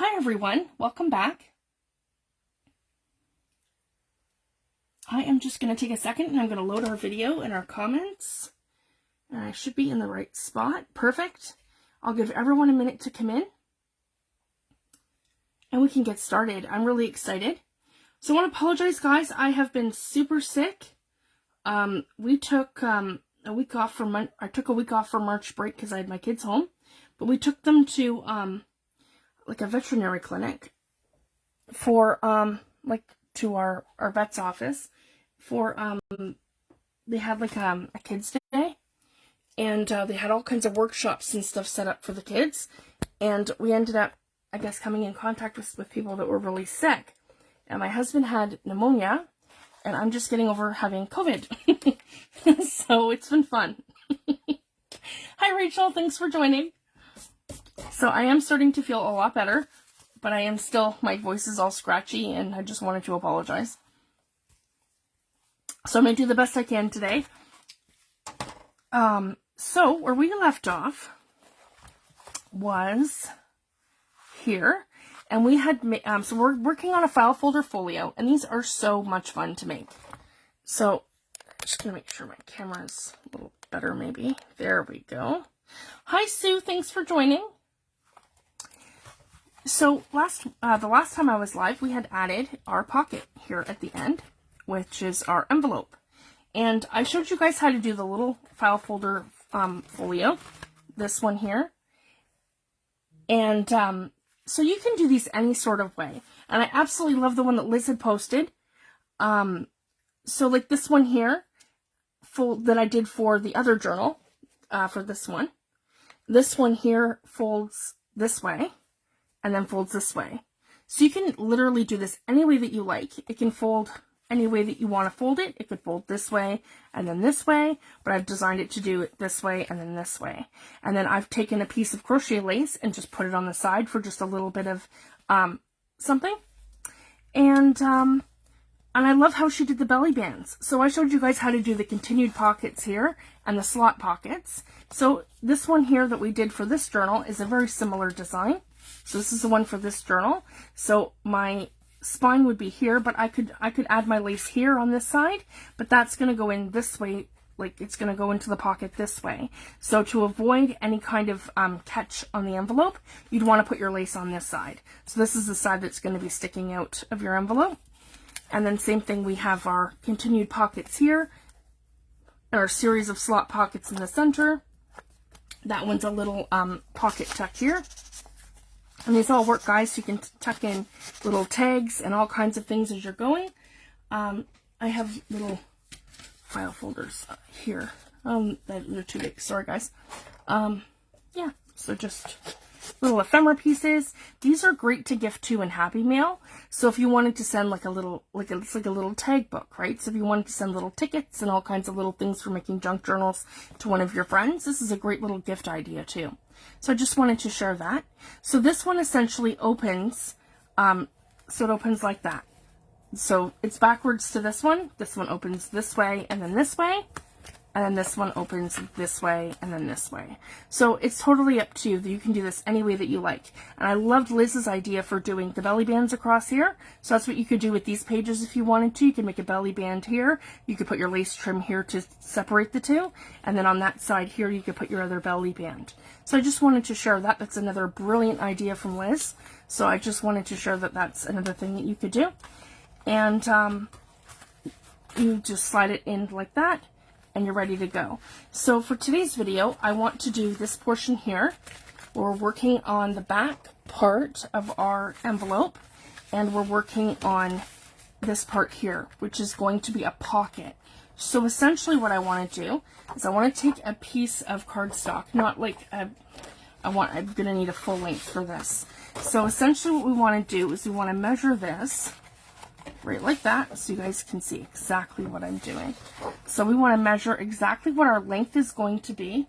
Hi everyone, welcome back. I am just going to take a second and I'm going to load our video and our comments. And I should be in the right spot. Perfect. I'll give everyone a minute to come in. And we can get started. I'm really excited. So I want to apologize, guys. I have been super sick. We took a week off for I took a week off for March break because I had my kids home. But we took them to like a veterinary clinic for like to our vet's office for they had like a kids day, and they had all kinds of workshops and stuff set up for the kids, and we ended up, I guess, coming in contact with people that were really sick. And my husband had pneumonia, and I'm just getting over having COVID. So it's been fun. Hi Rachel, thanks for joining. So I am starting to feel a lot better, but I am still, my voice is all scratchy, and I just wanted to apologize. So I'm going to do the best I can today. So where we left off was here, and we had, so we're working on a file folder folio, and these are so much fun to make. So I'm just going to make sure my camera's a little better maybe. There we go. Hi Sue, thanks for joining. So the last time I was live, we had added our pocket here at the end, which is our envelope. And I showed you guys how to do the little file folder folio, this one here. And so you can do these any sort of way. And I absolutely love the one that Liz had posted. So like this one here, that I did for the other journal, for this one. This one here folds this way and then folds this way. So you can literally do this any way that you like. It can fold any way that you want to fold it. It could fold this way and then this way, but I've designed it to do it this way and then this way. And then I've taken a piece of crochet lace and just put it on the side for just a little bit of something. And I love how she did the belly bands. So I showed you guys how to do the continued pockets here and the slot pockets. So this one here that we did for this journal is a very similar design. So this is the one for this journal. So my spine would be here, but I could add my lace here on this side, but that's going to go in this way, like it's going to go into the pocket this way. So to avoid any kind of catch on the envelope, you'd want to put your lace on this side. So this is the side that's going to be sticking out of your envelope. And then same thing, we have our continued pockets here, our series of slot pockets in the center. That one's a little pocket tuck here. And these all work, guys, so you can tuck in little tags and all kinds of things as you're going. I have little file folders here. They're too big. Sorry, guys. Yeah, so just little ephemera pieces. These are great to gift to in Happy Mail. So if you wanted to send like a little, it's like a little tag book, right? So if you wanted to send little tickets and all kinds of little things for making junk journals to one of your friends, this is a great little gift idea too. So I just wanted to share that. So this one essentially opens, so it opens like that. So it's backwards to this one. This one opens this way and then this way. And then this one opens this way and then this way. So it's totally up to you. You can do this any way that you like. And I loved Liz's idea for doing the belly bands across here. So that's what you could do with these pages if you wanted to. You could make a belly band here. You could put your lace trim here to separate the two. And then on that side here, you could put your other belly band. So I just wanted to share that. That's another brilliant idea from Liz. So I just wanted to share that that's another thing that you could do. And you just slide it in like that, and you're ready to go. So for today's video, I want to do this portion here. We're working on the back part of our envelope, and we're working on this part here, which is going to be a pocket. So essentially what I want to do is I want to take a piece of cardstock, not like I'm going to need a full length for this. So essentially what we want to do is we want to measure this right like that, so you guys can see exactly what I'm doing. So we want to measure exactly what our length is going to be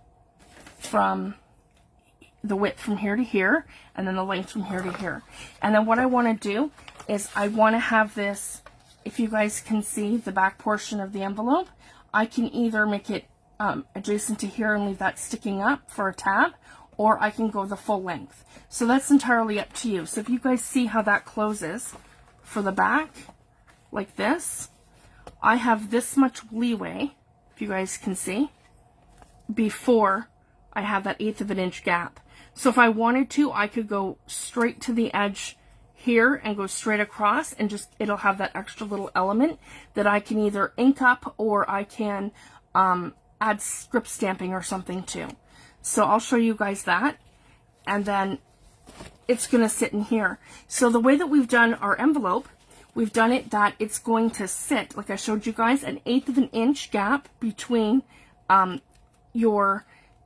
from the width from here to here, and then the length from here to here. And then what I want to do is I want to have this, if you guys can see the back portion of the envelope, I can either make it adjacent to here and leave that sticking up for a tab, or I can go the full length. So that's entirely up to you. So if you guys see how that closes for the back, like this, I have this much leeway, if you guys can see, before I have that 1/8 of an inch gap. So if I wanted to, I could go straight to the edge here and go straight across, and just it'll have that extra little element that I can either ink up, or I can add script stamping or something too. So I'll show you guys that, and then it's going to sit in here. So the way that we've done our envelope, we've done it that it's going to sit, like I showed you guys, an 1/8 of an inch gap between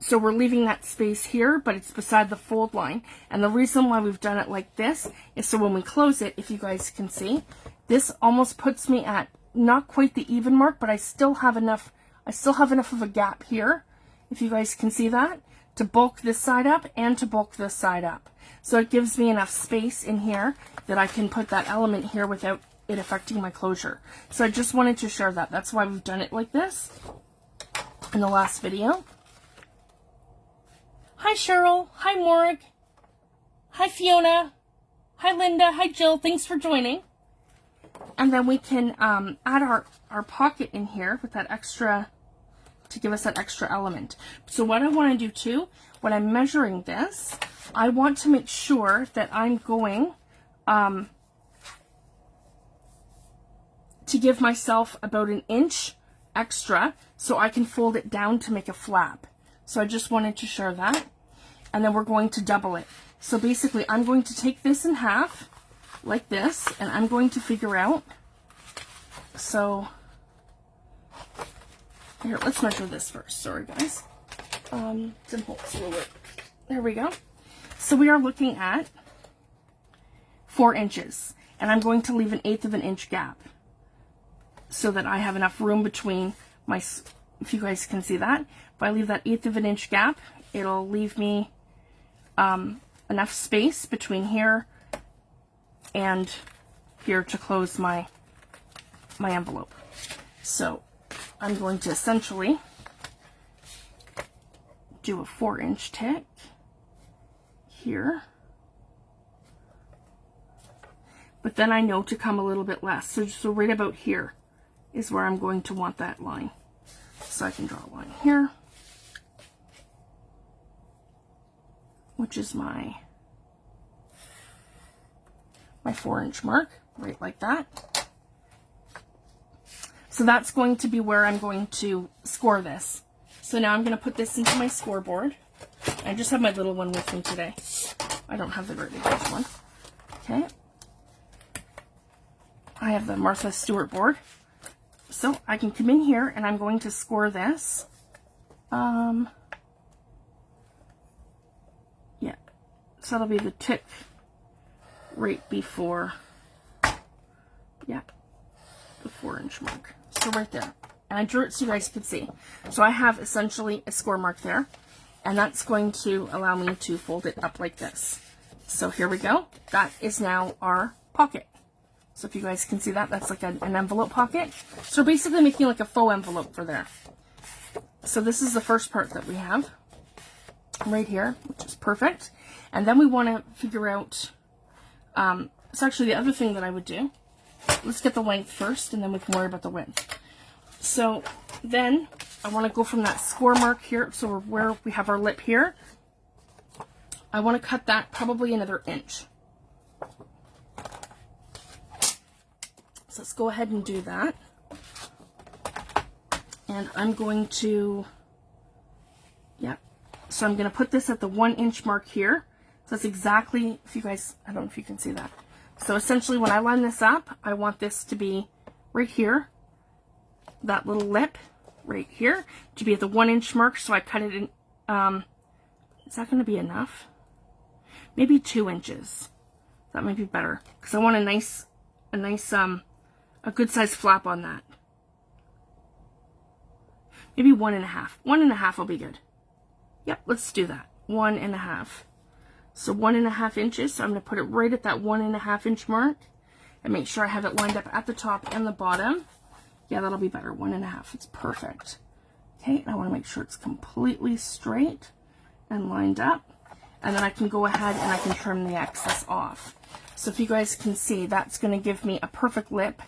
so we're leaving that space here, but it's beside the fold line. And the reason why we've done it like this is so when we close it, if you guys can see, this almost puts me at not quite the even mark, but I still have enough of a gap here, if you guys can see that, to bulk this side up and to bulk this side up. So it gives me enough space in here that I can put that element here without it affecting my closure. So I just wanted to share that. That's why we've done it like this in the last video. Hi Cheryl, hi Morrig, hi Fiona, hi Linda, hi Jill, thanks for joining. And then we can add our pocket in here with that extra, to give us that extra element. So what I want to do too, when I'm measuring this, I want to make sure that I'm going to give myself about 1 inch extra so I can fold it down to make a flap. So I just wanted to share that. And then we're going to double it. So basically I'm going to take this in half like this, and I'm going to figure out, so here, let's measure this first. Sorry guys. There we go. So we are looking at 4 inches, and I'm going to leave an 1/8 of an inch gap so that I have enough room between my, if you guys can see that, if I leave that 1/8 of an inch gap, it'll leave me enough space between here and here to close my envelope. So I'm going to essentially do a 4-inch tick here, but then I know to come a little bit less. So right about here is where I'm going to want that line. So I can draw a line here, which is my 4-inch mark, right like that. So that's going to be where I'm going to score this. So now I'm going to put this into my scoreboard. I just have my little one with me today. I don't have the very large one. Okay. I have the Martha Stewart board. So I can come in here and I'm going to score this. Yeah. So that'll be the tick right before, yeah, the 4-inch mark. So right there. And I drew it so you guys could see. So I have essentially a score mark there. And that's going to allow me to fold it up like this. So here we go. That is now our pocket. So if you guys can see that, that's like an envelope pocket. So we're basically making like a faux envelope for there. So this is the first part that we have right here, which is perfect. And then we want to figure out, it's actually the other thing that I would do. Let's get the length first, and then we can worry about the width. So then I want to go from that score mark here, so where we have our lip here, I want to cut that probably another inch. So let's go ahead and do that. And I'm going to, yeah, so I'm going to put this at the 1-inch mark here. So that's exactly, if you guys, I don't know if you can see that. So essentially when I line this up, I want this to be right here, that little lip right here, to be at the 1-inch mark. So I cut it in, is that going to be enough? Maybe 2 inches. That might be better, because I want a good size flap on that. Maybe 1.5. 1.5 will be good. Yep, let's do that. 1.5. So 1.5 inches. So I'm going to put it right at that 1.5 inch mark and make sure I have it lined up at the top and the bottom. Yeah, that'll be better. 1.5. It's perfect. Okay, and I want to make sure it's completely straight and lined up. And then I can go ahead and I can trim the excess off. So if you guys can see, that's going to give me a perfect lip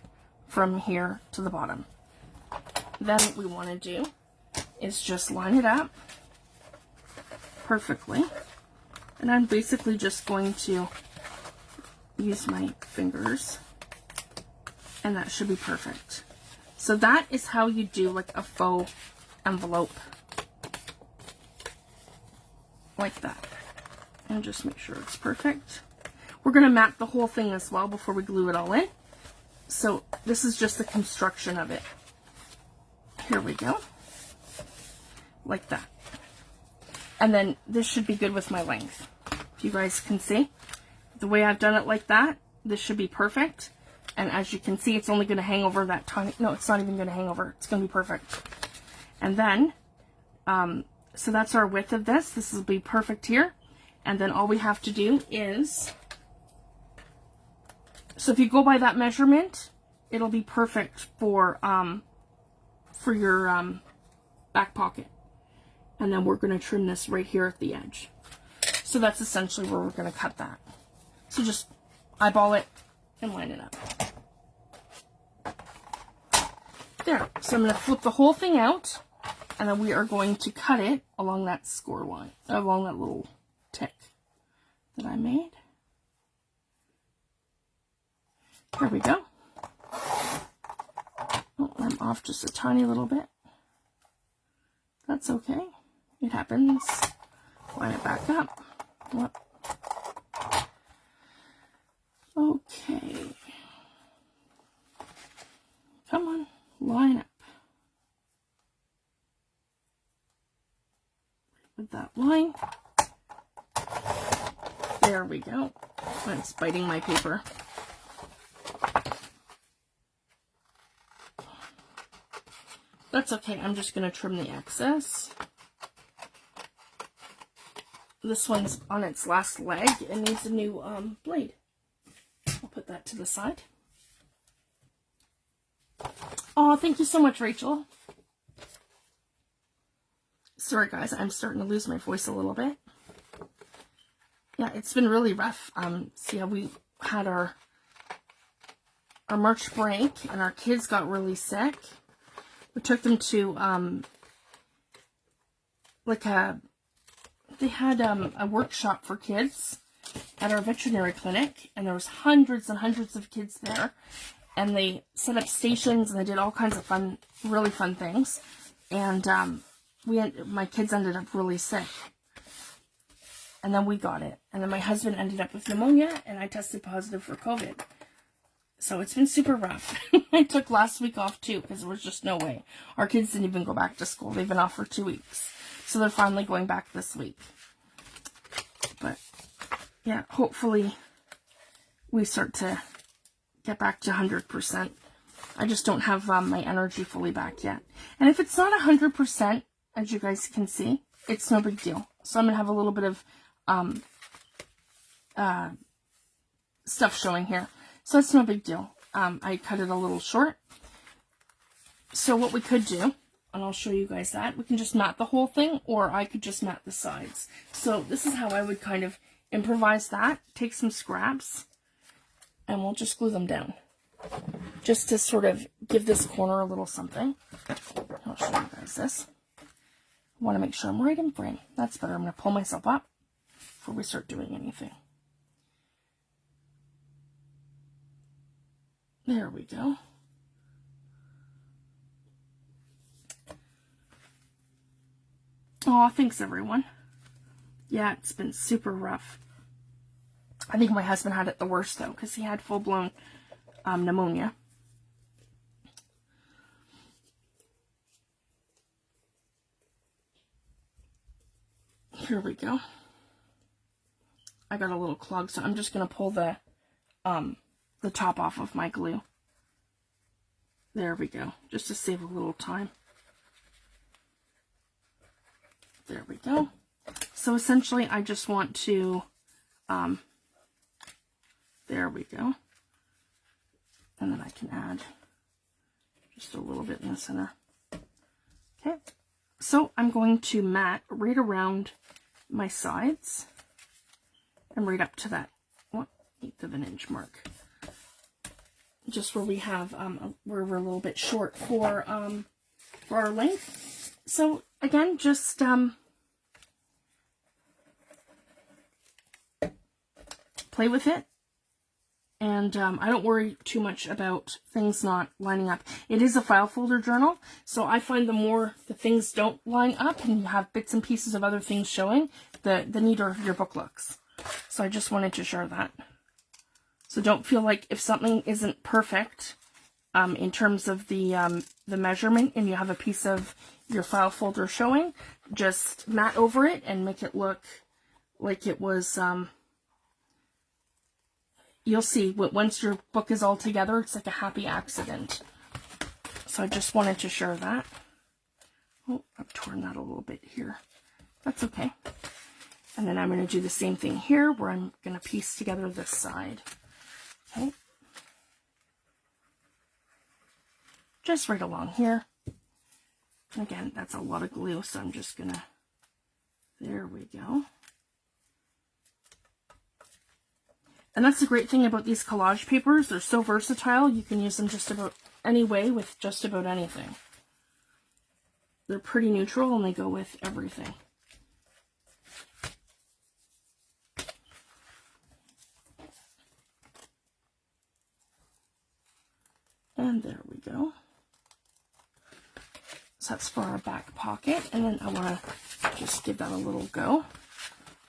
from here to the bottom. Then what we want to do is just line it up perfectly. And I'm basically just going to use my fingers, and that should be perfect. So that is how you do like a faux envelope. Like that. And just make sure it's perfect. We're going to map the whole thing as well before we glue it all in. So this is just the construction of it. Here we go. Like that. And then this should be good with my length. If you guys can see, the way I've done it like that, this should be perfect. And as you can see, it's only going to hang over that tiny, no, it's not even going to hang over. It's going to be perfect. And then, so that's our width of this. This will be perfect here. And then all we have to do is, so if you go by that measurement, it'll be perfect for your back pocket. And then we're going to trim this right here at the edge. So that's essentially where we're going to cut that. So just eyeball it and line it up. There. So I'm going to flip the whole thing out, and then we are going to cut it along that score line, along that little tick that I made. There we go. Oh, I'm off just a tiny little bit. That's okay. It happens. Line it back up. Whoop. Okay. Come on, line up. With that line. There we go. It's biting my paper. That's okay. I'm just going to trim the excess. This one's on its last leg. It needs a new blade. I'll put that to the side. Oh, thank you so much, Rachel. Sorry, guys. I'm starting to lose my voice a little bit. Yeah, it's been really rough. See how we had our March break, and our kids got really sick. We took them to they had a workshop for kids at our veterinary clinic, and there was hundreds and hundreds of kids there, and they set up stations and they did all kinds of fun, really fun things. And my kids ended up really sick, and then we got it, and then my husband ended up with pneumonia, and I tested positive for COVID. So it's been super rough. I took last week off too, because there was just no way. Our kids didn't even go back to school. They've been off for 2 weeks. So they're finally going back this week. But yeah, hopefully we start to get back to 100%. I just don't have my energy fully back yet. And if it's not 100%, as you guys can see, it's no big deal. So I'm going to have a little bit of stuff showing here. So it's no big deal. I cut it a little short. So what we could do, and I'll show you guys that, we can just mat the whole thing, or I could just mat the sides. So this is how I would kind of improvise that. Take some scraps, and we'll just glue them down. Just to sort of give this corner a little something. I'll show you guys this. I want to make sure I'm right in frame. That's better. I'm going to pull myself up before we start doing anything. There we go. Oh, thanks everyone. Yeah, it's been super rough. I think my husband had it the worst though, because he had full-blown pneumonia. Here we go. I got a little clog, so I'm just going to pull the top off of my glue. There we go, just to save a little time. There we go. So essentially I just want to, there we go. And then I can add just a little bit in the center. Okay, so I'm going to mat right around my sides. and right up to that 1/8 of an inch mark. Just where we have, where we're a little bit short for our length. So again, just play with it. And I don't worry too much about things not lining up. It is a file folder journal, so I find the more the things don't line up and you have bits and pieces of other things showing, the neater your book looks. So I just wanted to share that. So don't feel like if something isn't perfect in terms of the measurement and you have a piece of your file folder showing, just mat over it and make it look like it was... you'll see, once your book is all together, it's like a happy accident. So I just wanted to share that. Oh, I've torn that a little bit here. That's okay. And then I'm going to do the same thing here, where I'm going to piece together this side. Okay. Just right along here. And again, that's a lot of glue, so I'm just going to... There we go. And that's the great thing about these collage papers. They're so versatile. You can use them just about any way with just about anything. They're pretty neutral and they go with everything. And there we go. So that's for our back pocket. And then I want to just give that a little go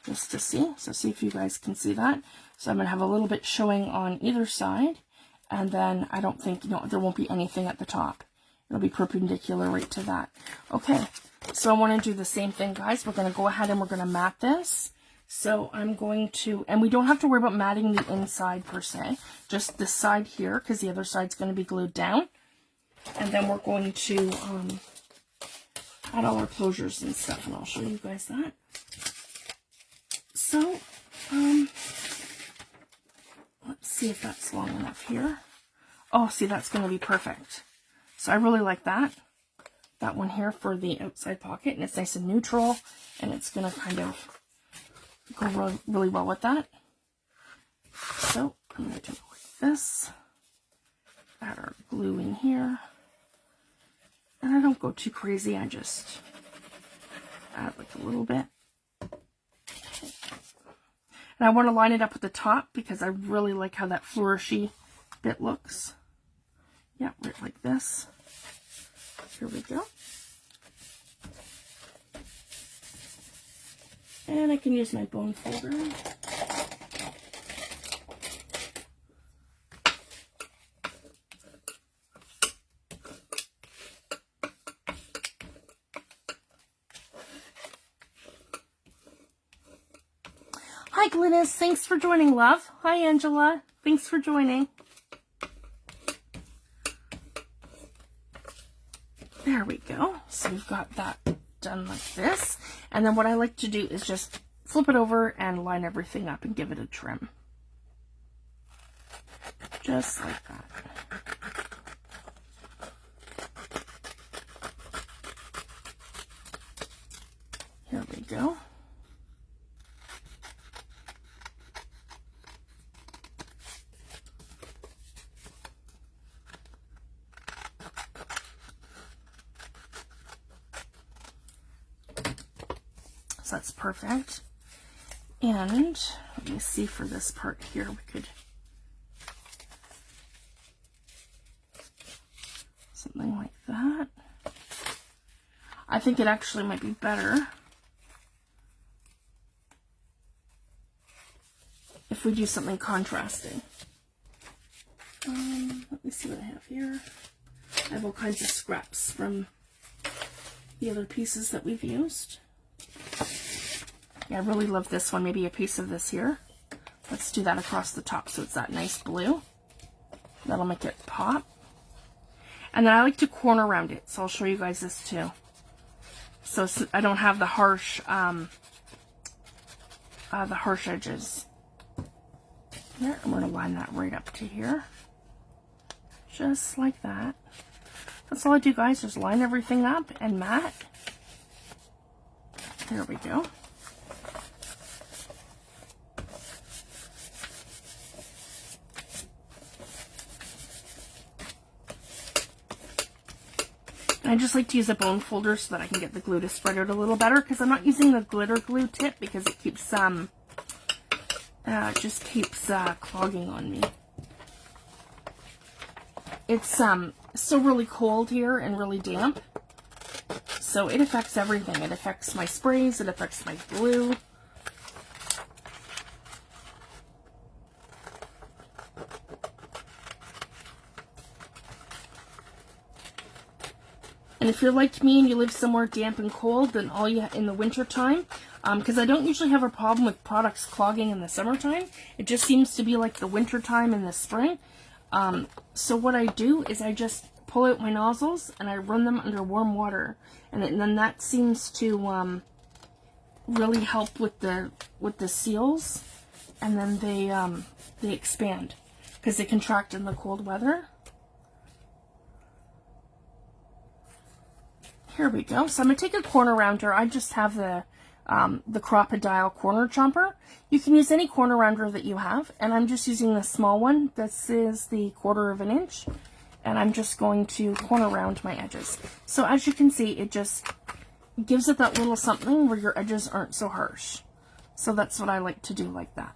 just to see. So see if you guys can see that. So I'm going to have a little bit showing on either side, and then I don't think, there won't be anything at the top. It'll be perpendicular right to that. Okay, so I want to do the same thing, guys. We're going to go ahead and we're going to mat this. So I'm going to, and we don't have to worry about matting the inside per se, just this side here, because the other side's going to be glued down. And then we're going to add all our closures and stuff, and I'll show you guys that. So, let's see if that's long enough here. Oh, see, that's going to be perfect. So I really like that. That one here for the outside pocket. And it's nice and neutral. And it's going to kind of go really well with that. So I'm going to do it like this. Add our glue in here. And I don't go too crazy. I just add like a little bit. And I want to line it up with the top because I really like how that flourishy bit looks. Yeah, right like this. Here we go. And I can use my bone folder. Hi, Glynis. Thanks for joining, love. Hi, Angela. Thanks for joining. There we go. So we've got that done like this. And then what I like to do is just flip it over and line everything up and give it a trim. Just like that. Here we go. So that's perfect. And let me see, for this part here, we could something like that. I think it actually might be better if we do something contrasting. Let me see what I have here. I have all kinds of scraps from the other pieces that we've used. Yeah, I really love this one. Maybe a piece of this here. Let's do that across the top so it's that nice blue. That'll make it pop. And then I like to corner round it, so I'll show you guys this too. So I don't have the harsh edges. There, I'm going to line that right up to here. Just like that. That's all I do, guys. Just line everything up and mat. There we go. I just like to use a bone folder so that I can get the glue to spread out a little better, because I'm not using the glitter glue tip because it keeps just keeps clogging on me. It's still really cold here and really damp, so it affects everything. It affects my sprays, it affects my glue. And if you're like me and you live somewhere damp and cold, then all you in the winter time, because I don't usually have a problem with products clogging in the summertime, it just seems to be like the winter time in the spring. So what I do is I just pull out my nozzles and I run them under warm water, and then that seems to really help with the seals, and then they expand because they contract in the cold weather. Here we go. So I'm going to take a corner rounder. I just have the Crocodile corner chomper. You can use any corner rounder that you have, and I'm just using the small one. This is the 1/4 inch, and I'm just going to corner round my edges. So as you can see, it just gives it that little something where your edges aren't so harsh. So that's what I like to do, like that.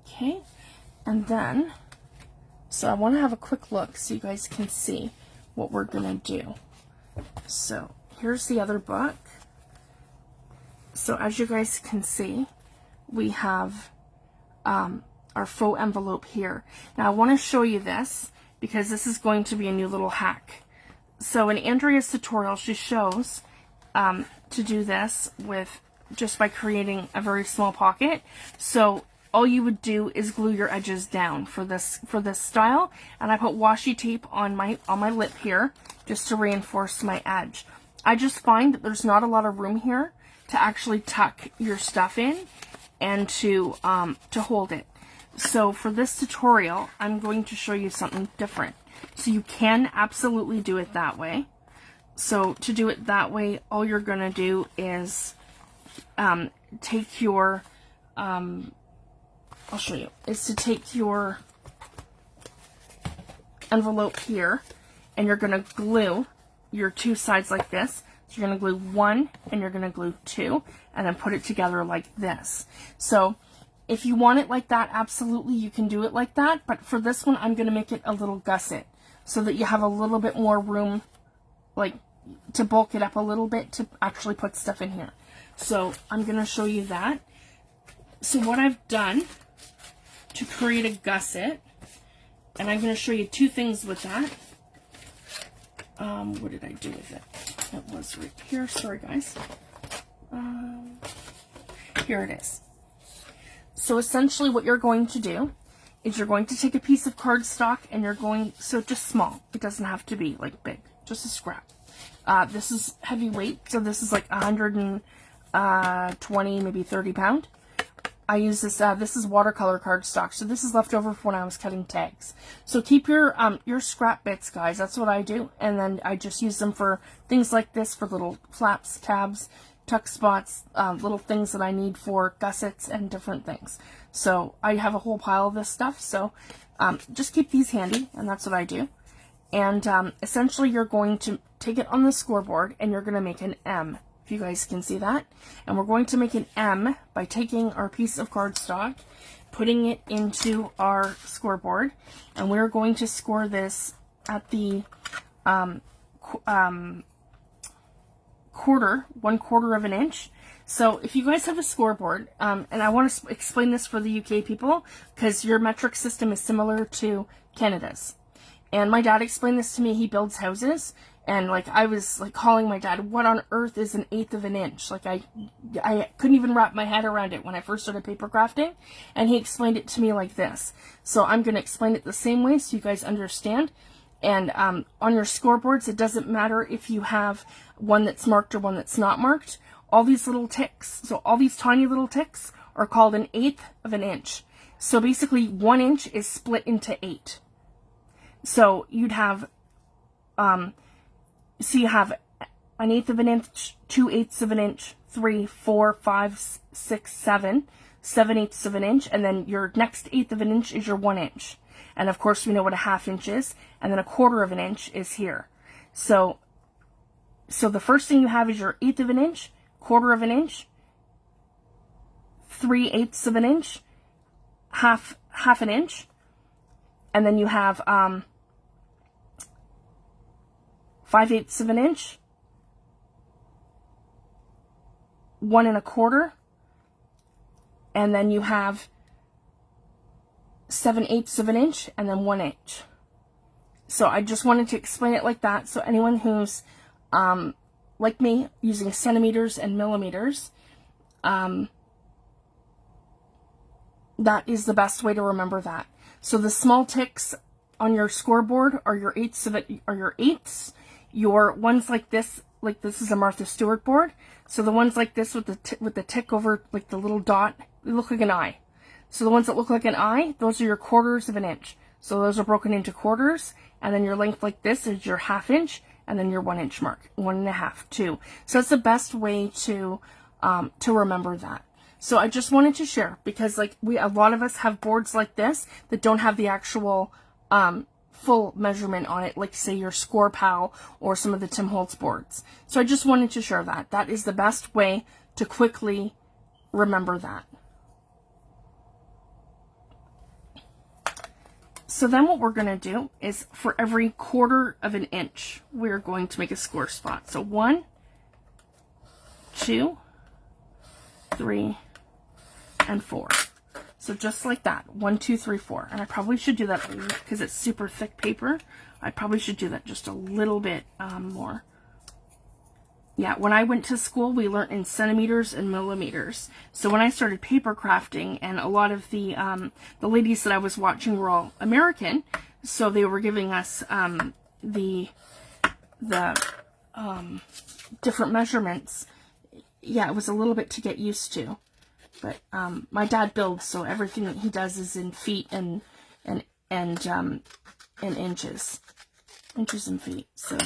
Okay, and then, so I want to have a quick look so you guys can see what we're going to do. So here's the other book. So as you guys can see, we have our faux envelope here. Now I want to show you this because this is going to be a new little hack. So in Andrea's tutorial, she shows to do this with just by creating a very small pocket. So all you would do is glue your edges down for this style, and I put washi tape on my lip here just to reinforce my edge. I just find that there's not a lot of room here to actually tuck your stuff in and to hold it. So for this tutorial, I'm going to show you something different. So you can absolutely do it that way. So to do it that way, all you're going to do is take your I'll show you, is to take your envelope here, and you're going to glue your two sides like this. So you're going to glue 1 and you're going to glue 2, and then put it together like this. So if you want it like that, absolutely you can do it like that, but for this one I'm going to make it a little gusset so that you have a little bit more room, like to bulk it up a little bit to actually put stuff in here. So I'm going to show you that. So what I've done to create a gusset, and I'm going to show you two things with that. What did I do with it? It was right here. Sorry, guys. Here it is. So essentially what you're going to do is you're going to take a piece of cardstock, and you're going, so just small. It doesn't have to be like big, just a scrap. This is heavy weight, so this is like 120, maybe 30 pound. I use this, this is watercolor cardstock, so this is left over from when I was cutting tags. So keep your scrap bits, guys, that's what I do, and then I just use them for things like this, for little flaps, tabs, tuck spots, little things that I need for gussets and different things. So I have a whole pile of this stuff, so just keep these handy, and that's what I do. And essentially you're going to take it on the scoreboard, and you're going to make an M. If you guys can see that. And we're going to make an M by taking our piece of cardstock, putting it into our scoreboard, and we're going to score this at the 1/4 of an inch. So if you guys have a scoreboard, and I want to explain this for the UK people, because your metric system is similar to Canada's. And my dad explained this to me. He builds houses. And like I was like calling my dad, what on earth is 1/8 of an inch? Like I couldn't even wrap my head around it when I first started paper crafting. And he explained it to me like this. So I'm going to explain it the same way so you guys understand. And on your scoreboards, it doesn't matter if you have one that's marked or one that's not marked. All these little ticks, so all these tiny little ticks are called 1/8 of an inch. So basically 1 inch is split into 8. So you'd have so you have 1/8 of an inch, 2/8 of an inch, 3, 4, 5, 6, 7, 7/8 of an inch, and then your next 1/8 of an inch is your 1 inch. And of course, we know what a 1/2 inch is. And then 1/4 of an inch is here. So the first thing you have is your 1/8 of an inch, 1/4 of an inch, 3/8 of an inch, half an inch. And then you have 5/8 of an inch, 1 1/4, and then you have 7/8 of an inch, and then 1 inch. So I just wanted to explain it like that, so anyone who's like me, using centimeters and millimeters, that is the best way to remember that. So the small ticks on your scoreboard are your 1/8 of it, are your 1/8. Your ones like this is a Martha Stewart board. So the ones like this with the tick over, like the little dot, they look like an eye. So the ones that look like an eye, those are your 1/4 of an inch. So those are broken into quarters, and then your length like this is your 1/2 inch, and then your 1 inch mark, 1 1/2, 2. So it's the best way to remember that. So I just wanted to share, because like a lot of us have boards like this that don't have the actual full measurement on it, like say your Score Pal or some of the Tim Holtz boards. So I just wanted to share that. That is the best way to quickly remember that. So then what we're going to do is for every 1/4 of an inch, we're going to make a score spot. So 1, 2, 3, and 4. So just like that, 1, 2, 3, 4. And I probably should do that because it's super thick paper. I probably should do that just a little bit more. Yeah, when I went to school, we learned in centimeters and millimeters. So when I started paper crafting, and a lot of the ladies that I was watching were all American, so they were giving us the different measurements. Yeah, it was a little bit to get used to. But my dad builds, so everything that he does is in feet and inches and feet. So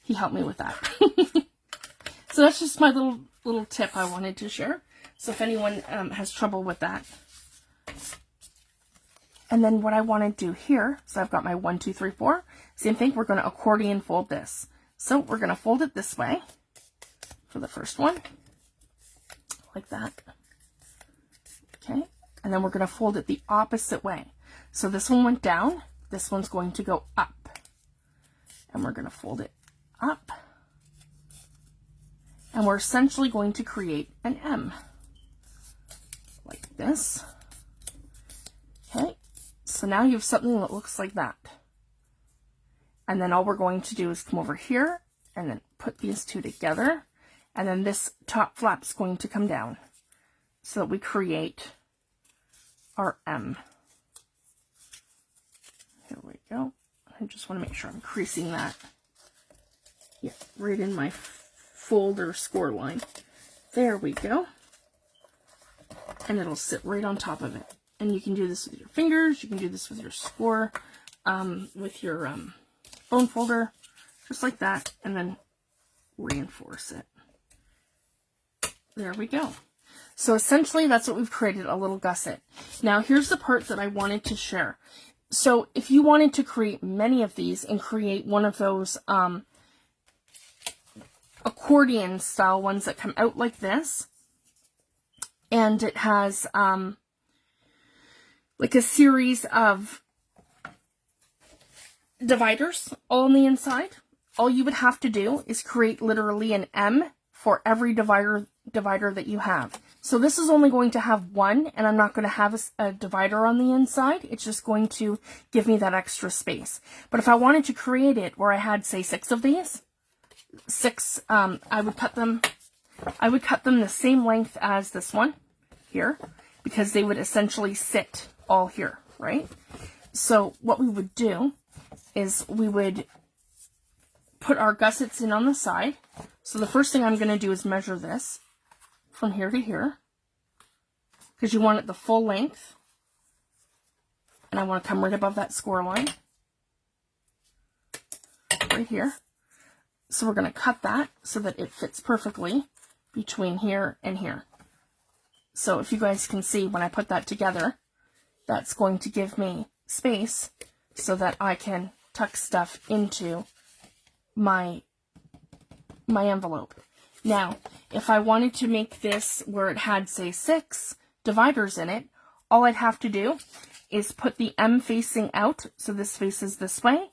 he helped me with that. So that's just my little tip I wanted to share. So if anyone has trouble with that. And then what I want to do here, so I've got my 1, 2, 3, 4. Same thing, we're going to accordion fold this. So we're going to fold it this way for the first one, like that. Okay, and then we're going to fold it the opposite way. So this one went down, this one's going to go up. And we're going to fold it up. And we're essentially going to create an M, like this. Okay, so now you have something that looks like that. And then all we're going to do is come over here and then put these two together. And then this top flap's going to come down so that we create our M. Here we go. I just want to make sure I'm creasing that. Yeah, right in my folder score line. There we go. And it'll sit right on top of it. And you can do this with your fingers. You can do this with your score, with your bone folder, just like that, and then reinforce it. There we go. So essentially that's what we've created, a little gusset. Now here's the part that I wanted to share. So if you wanted to create many of these and create one of those accordion style ones that come out like this, and it has like a series of dividers all on the inside, all you would have to do is create literally an M for every divider that you have. So this is only going to have one, and I'm not going to have a divider on the inside. It's just going to give me that extra space. But if I wanted to create it where I had, say, 6 of these, I would cut them the same length as this one here, because they would essentially sit all here, right? So what we would do is we would put our gussets in on the side. So the first thing I'm going to do is measure this from here to here, because you want it the full length, and I want to come right above that score line right here. So we're going to cut that so that it fits perfectly between here and here. So if you guys can see, when I put that together, that's going to give me space so that I can tuck stuff into my envelope. Now, if I wanted to make this where it had, say, 6 dividers in it, all I'd have to do is put the M facing out, so this faces this way,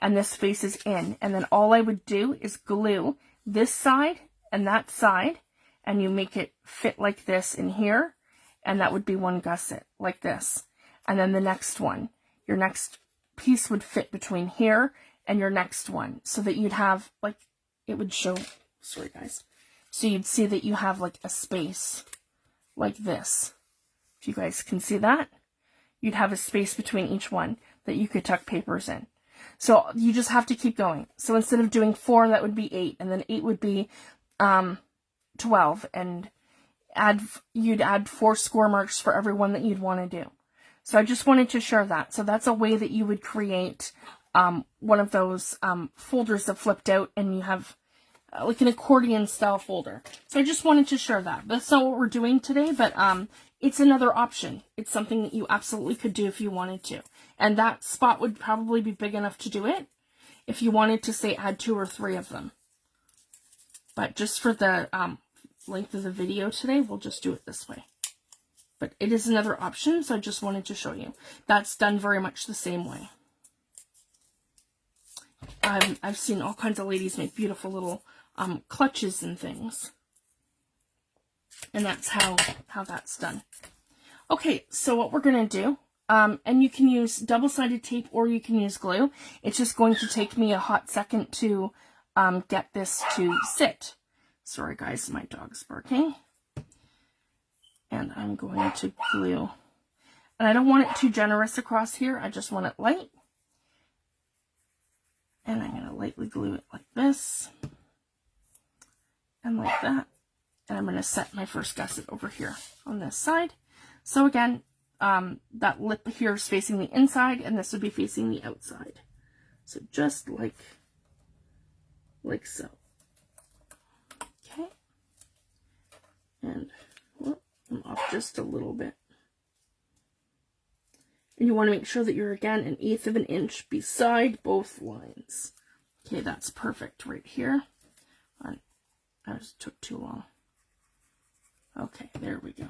and this faces in. And then all I would do is glue this side and that side, and you make it fit like this in here, and that would be one gusset, like this. And then the next one, your next piece would fit between here and your next one, so that you'd have, like, it would show, sorry guys, so you'd see that you have like a space like this. If you guys can see that, you'd have a space between each one that you could tuck papers in. So you just have to keep going. So instead of doing 4, that would be 8, and then 8 would be 12, and you'd add 4 score marks for every one that you'd want to do. So I just wanted to share that. So that's a way that you would create one of those folders that flipped out, and you have like an accordion style folder. So I just wanted to share that. That's not what we're doing today, but it's another option. It's something that you absolutely could do if you wanted to. And that spot would probably be big enough to do it if you wanted to, say, add 2 or 3 of them. But just for the length of the video today, we'll just do it this way. But it is another option, so I just wanted to show you. That's done very much the same way. I've seen all kinds of ladies make beautiful little clutches and things. And that's how that's done. Okay, so what we're going to do, and you can use double-sided tape or you can use glue. It's just going to take me a hot second to get this to sit. Sorry guys, my dog's barking. And I'm going to glue. And I don't want it too generous across here. I just want it light. And I'm going to lightly glue it like this. And like that. And I'm going to set my first gusset over here on this side. So again, that lip here is facing the inside, and this would be facing the outside. So just like so. Okay. And I'm off just a little bit. And you want to make sure that you're, again, 1/8 of an inch beside both lines. Okay, that's perfect right here. I just took too long. Okay, there we go.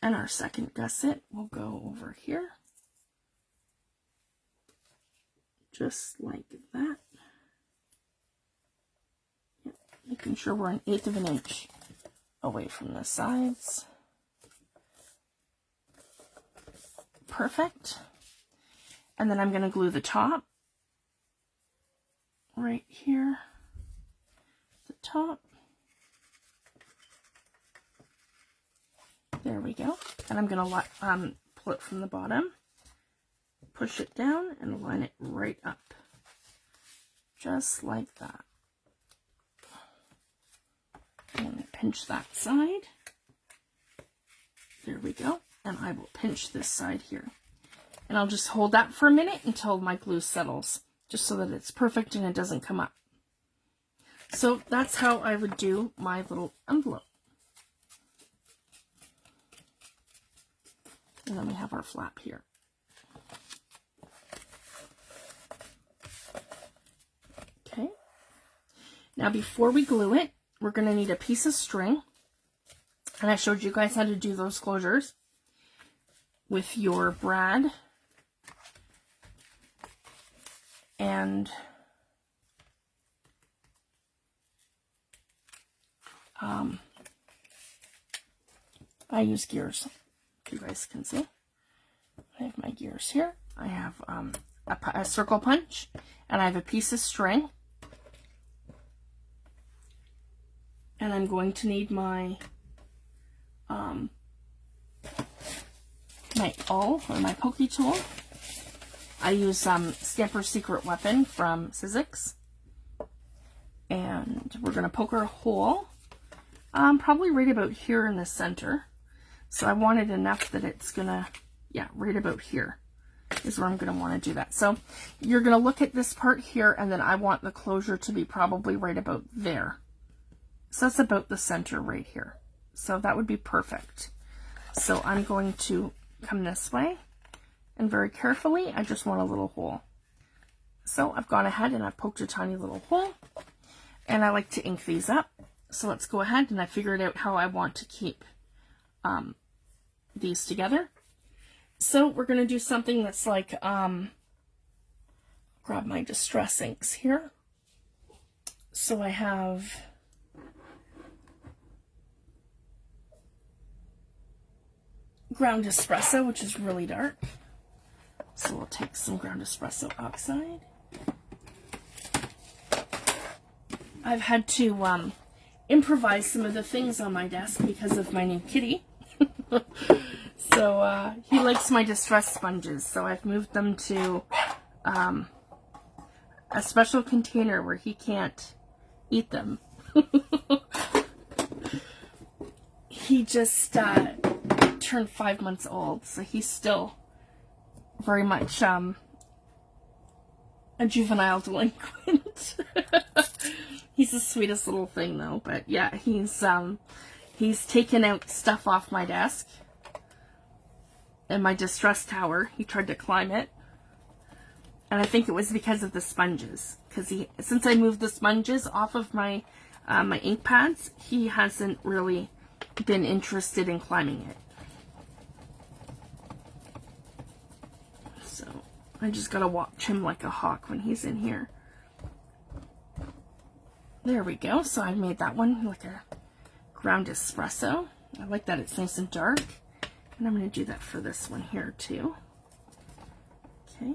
And our second gusset will go over here. Just like that. Yep. Making sure we're 1/8 of an inch away from the sides. Perfect. And then I'm going to glue the top right here. The top. There we go. And I'm going to pull it from the bottom, push it down, and line it right up. Just like that. I'm going to pinch that side. There we go. And I will pinch this side here. And I'll just hold that for a minute until my glue settles, just so that it's perfect and it doesn't come up. So that's how I would do my little envelope. And then we have our flap here. Okay. Now before we glue it, we're going to need a piece of string. And I showed you guys how to do those closures with your brad and I use gears. You guys can see. I have my gears here. I have a circle punch, and I have a piece of string. And I'm going to need my my awl or my pokey tool. I use Stamper's Secret Weapon from Sizzix. And we're going to poke our hole probably right about here in the center. So I want it enough that it's gonna, yeah, right about here is where I'm gonna want to do that. So you're gonna look at this part here, and then I want the closure to be probably right about there. So that's about the center right here. So that would be perfect. So I'm going to come this way, and very carefully, I just want a little hole. So I've gone ahead and I've poked a tiny little hole, and I like to ink these up. So let's go ahead, and I figured out how I want to keep these together. So we're going to do something that's like, grab my distress inks here. So I have ground espresso, which is really dark. So we'll take some ground espresso oxide. I've had to improvise some of the things on my desk because of my new kitty. So he likes my distress sponges, so I've moved them to a special container where he can't eat them. He just turned 5 months old, so he's still very much a juvenile delinquent. He's the sweetest little thing, though. But yeah, he's taken out stuff off my desk and my distress tower. He tried to climb it, and I think it was because of the sponges. Because since I moved the sponges off of my my ink pads, he hasn't really been interested in climbing it. So I just gotta watch him like a hawk when he's in here. There we go. So I made that one like a ground espresso. I like that it's nice and dark. And I'm going to do that for this one here too. Okay.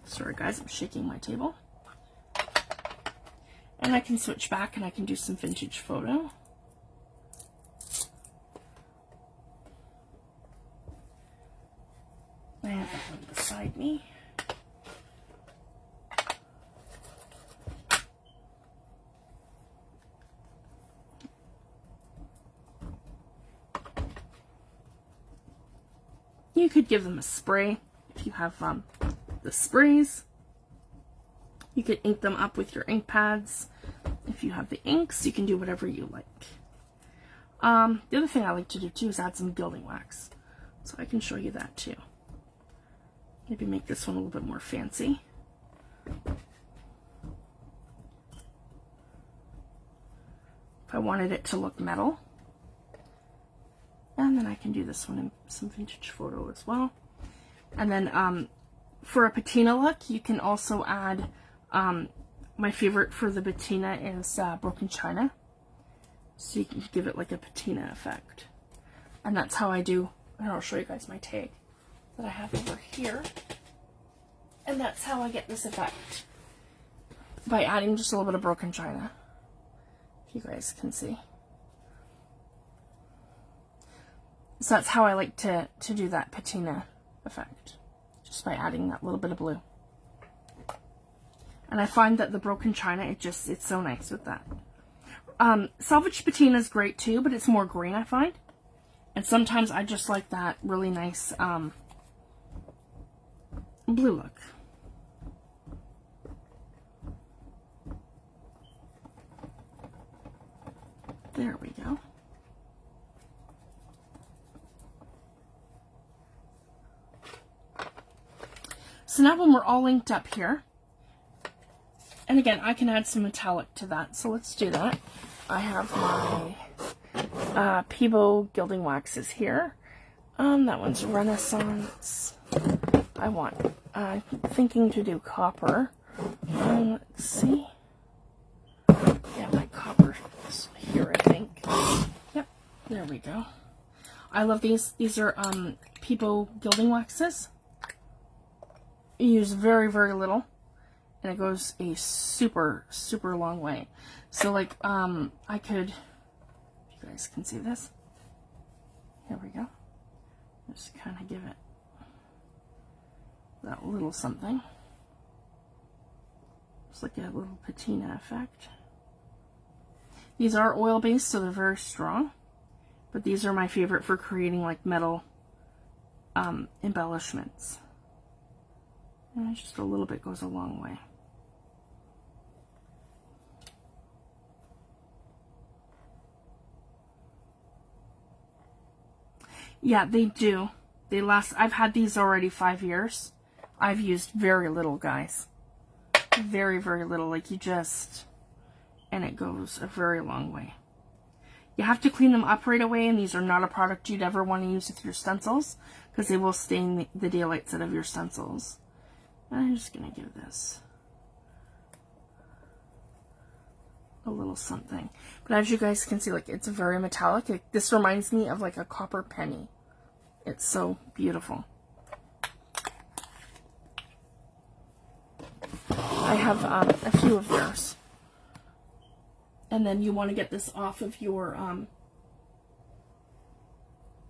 Sorry guys, I'm shaking my table. And I can switch back and I can do some vintage photo. I have that one beside me. You could give them a spray if you have the sprays. You could ink them up with your ink pads. If you have the inks, you can do whatever you like. The other thing I like to do too is add some gilding wax. So I can show you that too. Maybe make this one a little bit more fancy. If I wanted it to look metal. And then I can do this one in some vintage photo as well. And then for a patina look, you can also add, my favorite for the patina is broken china. So you can give it like a patina effect. And that's how I do, and I'll show you guys my tag that I have over here. And that's how I get this effect. By adding just a little bit of broken china. If you guys can see. So that's how I like to do that patina effect. Just by adding that little bit of blue. And I find that the broken china, it's so nice with that. Salvage patina is great too, but it's more green, I find. And sometimes I just like that really nice blue look. There we go. So now when we're all inked up here, and again, I can add some metallic to that, so let's do that. I have my Peebo gilding waxes here. That one's Renaissance. I'm thinking to do copper. Let's see. Yeah, my copper is here, I think. Yep, there we go. I love these. These are Peebo gilding waxes. You use very, very little, and it goes a super, super long way. So like, I could, if you guys can see this, here we go. Just kind of give it that little something. It's like a little patina effect. These are oil-based, so they're very strong. But these are my favorite for creating like metal embellishments. And just a little bit goes a long way. Yeah, they do. They last, I've had these already 5 years. I've used very little, guys. Very, very little. Like, you just, and it goes a very long way. You have to clean them up right away, and these are not a product you'd ever want to use with your stencils, because they will stain the daylights out of your stencils. And I'm just going to give this a little something. But as you guys can see, like, it's very metallic. This reminds me of like a copper penny. It's so beautiful. I have a few of theirs. And then you want to get this off of your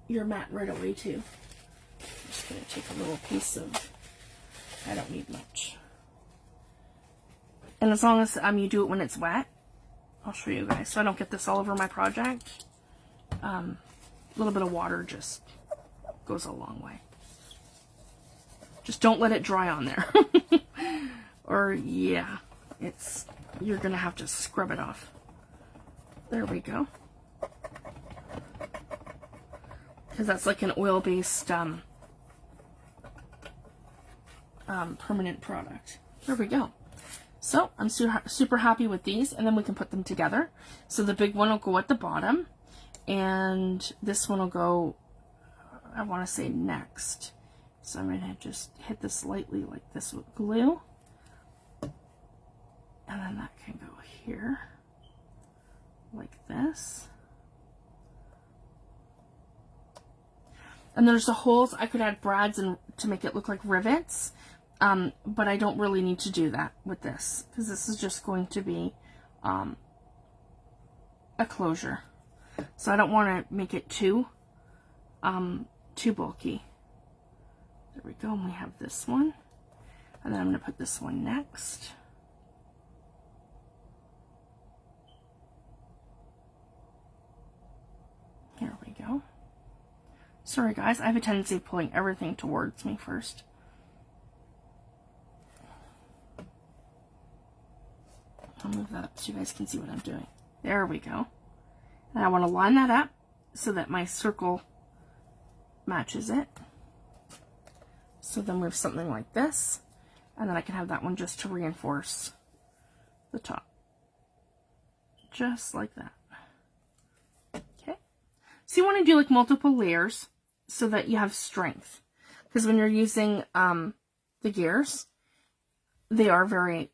mat right away too. I'm just going to take a little piece of, I don't need much. And as long as you do it when it's wet, I'll show you guys, so I don't get this all over my project. A little bit of water just goes a long way. Just don't let it dry on there. Or yeah, you're gonna have to scrub it off. There we go. Because that's like an oil-based permanent product. There we go. So I'm super happy with these, and then we can put them together. So the big one will go at the bottom, and this one will go, I want to say, next. So I'm going to just hit this lightly like this with glue, and then that can go here like this. And there's the holes. I could add brads and to make it look like rivets. But I don't really need to do that with this, because this is just going to be a closure. So I don't want to make it too bulky. There we go, and we have this one. And then I'm going to put this one next. Here we go. Sorry guys, I have a tendency of pulling everything towards me first. I'll move that up so you guys can see what I'm doing. There we go. And I want to line that up so that my circle matches it. So then we have something like this. And then I can have that one just to reinforce the top. Just like that. Okay. So you want to do like multiple layers so that you have strength. Because when you're using the gears, they are very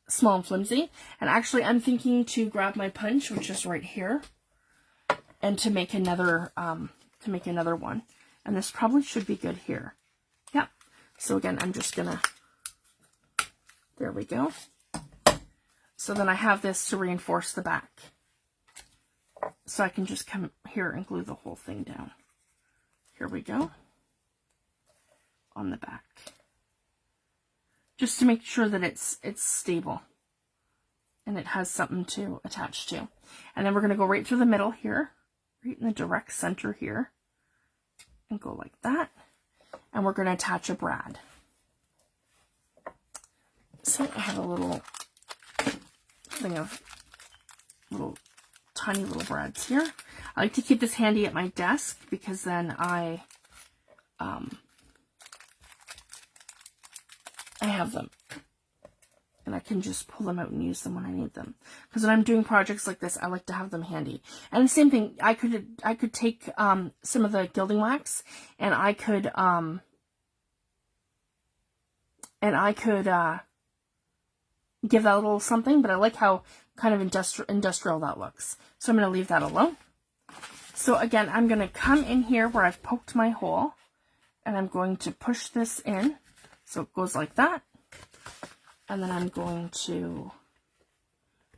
small and flimsy. And actually I'm thinking to grab my punch, which is right here, and to make another one. And this probably should be good here. Yep. So again, I'm just gonna, there we go. So then I have this to reinforce the back. So I can just come here and glue the whole thing down. Here we go. On the back. Just to make sure that it's stable and it has something to attach to. And then we're going to go right through the middle here, right in the direct center here, and go like that. And we're going to attach a brad. So I have a little thing of tiny little brads here. I like to keep this handy at my desk because then I have them and I can just pull them out and use them when I need them. Because when I'm doing projects like this, I like to have them handy. And the same thing, I could take some of the gilding wax and I could give that a little something, but I like how kind of industrial that looks. So I'm going to leave that alone. So again, I'm going to come in here where I've poked my hole and I'm going to push this in. So it goes like that. And then I'm going to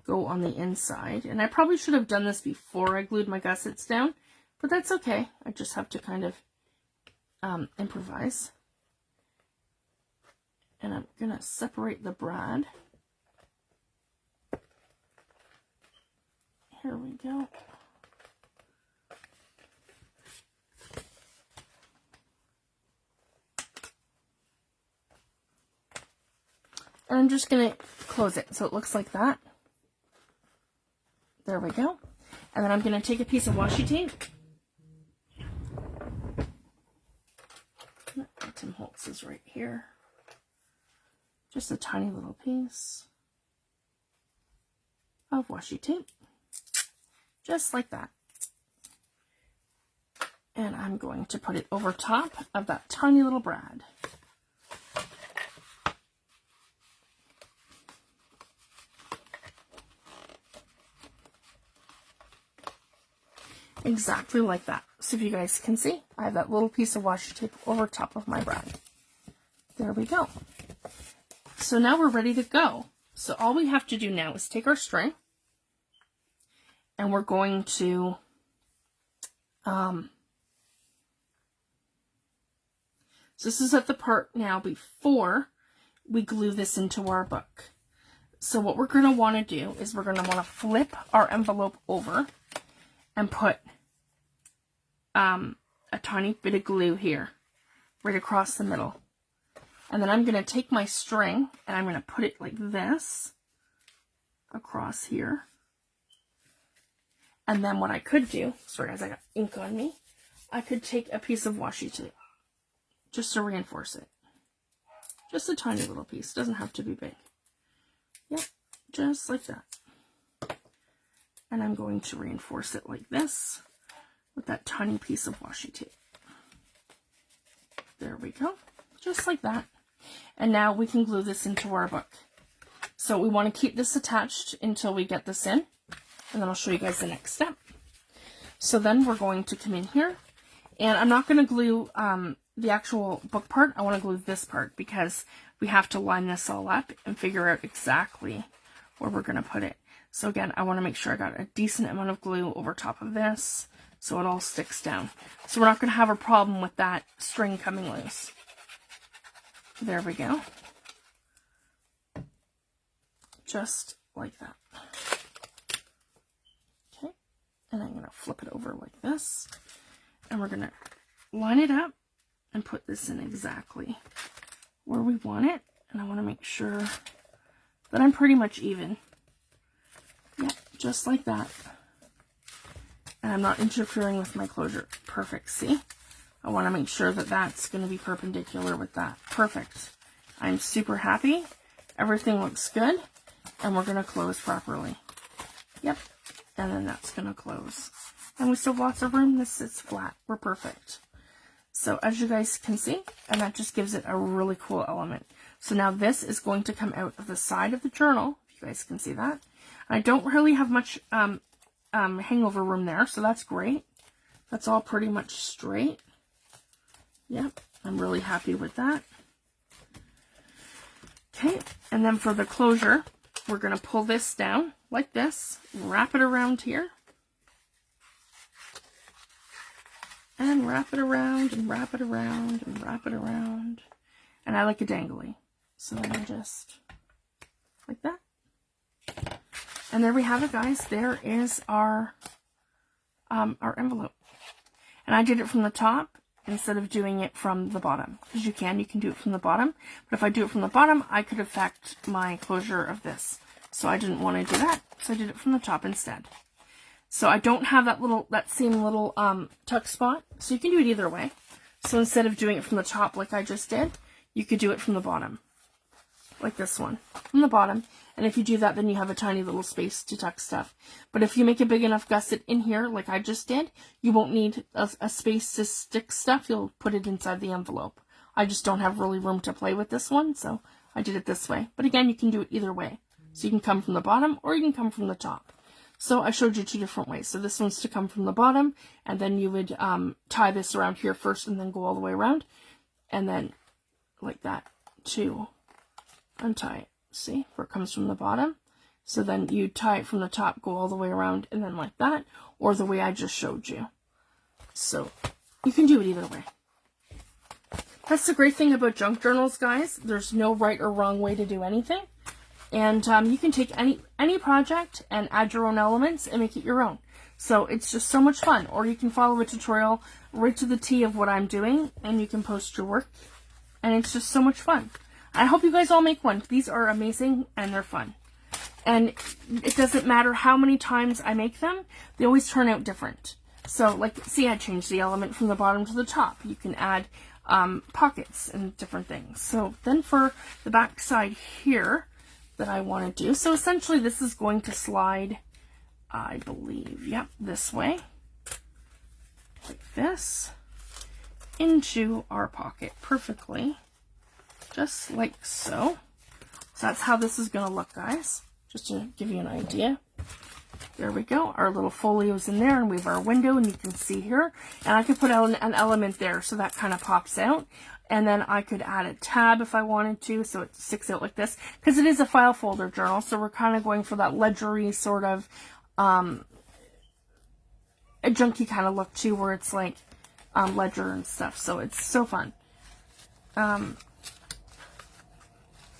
go on the inside. And I probably should have done this before I glued my gussets down, but that's okay. I just have to kind of improvise. And I'm going to separate the brad. Here we go. And I'm just going to close it so it looks like that. There we go. And then I'm going to take a piece of washi tape. Tim Holtz is right here. Just a tiny little piece of washi tape. Just like that. And I'm going to put it over top of that tiny little brad. Exactly like that. So if you guys can see, I have that little piece of washi tape over top of my brad. There we go. So now we're ready to go. So all we have to do now is take our string and we're going to so this is at the part now before we glue this into our book. So what we're going to want to do is we're going to want to flip our envelope over and put a tiny bit of glue here, right across the middle. And then I'm going to take my string and I'm going to put it like this across here. And then what I could do, sorry guys, I got ink on me, I could take a piece of washi tape just to reinforce it. Just a tiny little piece, doesn't have to be big. Yep, just like that. And I'm going to reinforce it like this with that tiny piece of washi tape. There we go, just like that. And now we can glue this into our book. So we want to keep this attached until we get this in, and then I'll show you guys the next step. So then we're going to come in here, and I'm not going to glue the actual book part. I want to glue this part because we have to line this all up and figure out exactly where we're going to put it. So again, I want to make sure I got a decent amount of glue over top of this so it all sticks down. So we're not going to have a problem with that string coming loose. There we go. Just like that. Okay, and I'm going to flip it over like this. And we're going to line it up and put this in exactly where we want it. And I want to make sure that I'm pretty much even. Yep, just like that. And I'm not interfering with my closure. Perfect, see? I want to make sure that that's going to be perpendicular with that. Perfect. I'm super happy. Everything looks good. And we're going to close properly. Yep. And then that's going to close. And we still have lots of room. This sits flat. We're perfect. So as you guys can see, and that just gives it a really cool element. So now this is going to come out of the side of the journal. If you guys can see that. I don't really have much hangover room there, so that's great. That's all pretty much straight. Yep, I'm really happy with that. Okay, and then for the closure, we're going to pull this down like this, wrap it around here, and wrap it around, and wrap it around, and wrap it around. And I like a dangly, so then just like that. And there we have it, guys. There is our envelope. And I did it from the top instead of doing it from the bottom. Because you can do it from the bottom. But if I do it from the bottom, I could affect my closure of this. So I didn't want to do that. So I did it from the top instead. So I don't have that same little tuck spot. So you can do it either way. So instead of doing it from the top like I just did, you could do it from the bottom. Like this one, from the bottom. And if you do that, then you have a tiny little space to tuck stuff. But if you make a big enough gusset in here, like I just did, you won't need a space to stick stuff. You'll put it inside the envelope. I just don't have really room to play with this one, so I did it this way. But again, you can do it either way. So you can come from the bottom or you can come from the top. So I showed you two different ways. So this one's to come from the bottom, and then you would tie this around here first and then go all the way around. And then like that to untie it. See, where it comes from the bottom. So then you tie it from the top, go all the way around, and then like that, or the way I just showed you. So you can do it either way. That's the great thing about junk journals, guys. There's no right or wrong way to do anything. And you can take any project and add your own elements and make it your own. So it's just so much fun. Or you can follow a tutorial right to the T of what I'm doing, and you can post your work. And it's just so much fun. I hope you guys all make one. These are amazing and they're fun. And it doesn't matter how many times I make them, they always turn out different. So, like, see, I changed the element from the bottom to the top. You can add pockets and different things. So then for the back side here that I want to do, so essentially this is going to slide, I believe, yep, this way, like this, into our pocket perfectly, just like so. So that's how this is going to look, guys, just to give you an idea. There we go. Our little folio's in there, and we have our window, and you can see here. And I could put an element there, so that kind of pops out. And then I could add a tab if I wanted to, so it sticks out like this. Because it is a file folder journal, so we're kind of going for that ledgery sort of, a junky kind of look too, where it's like ledger and stuff. So it's so fun.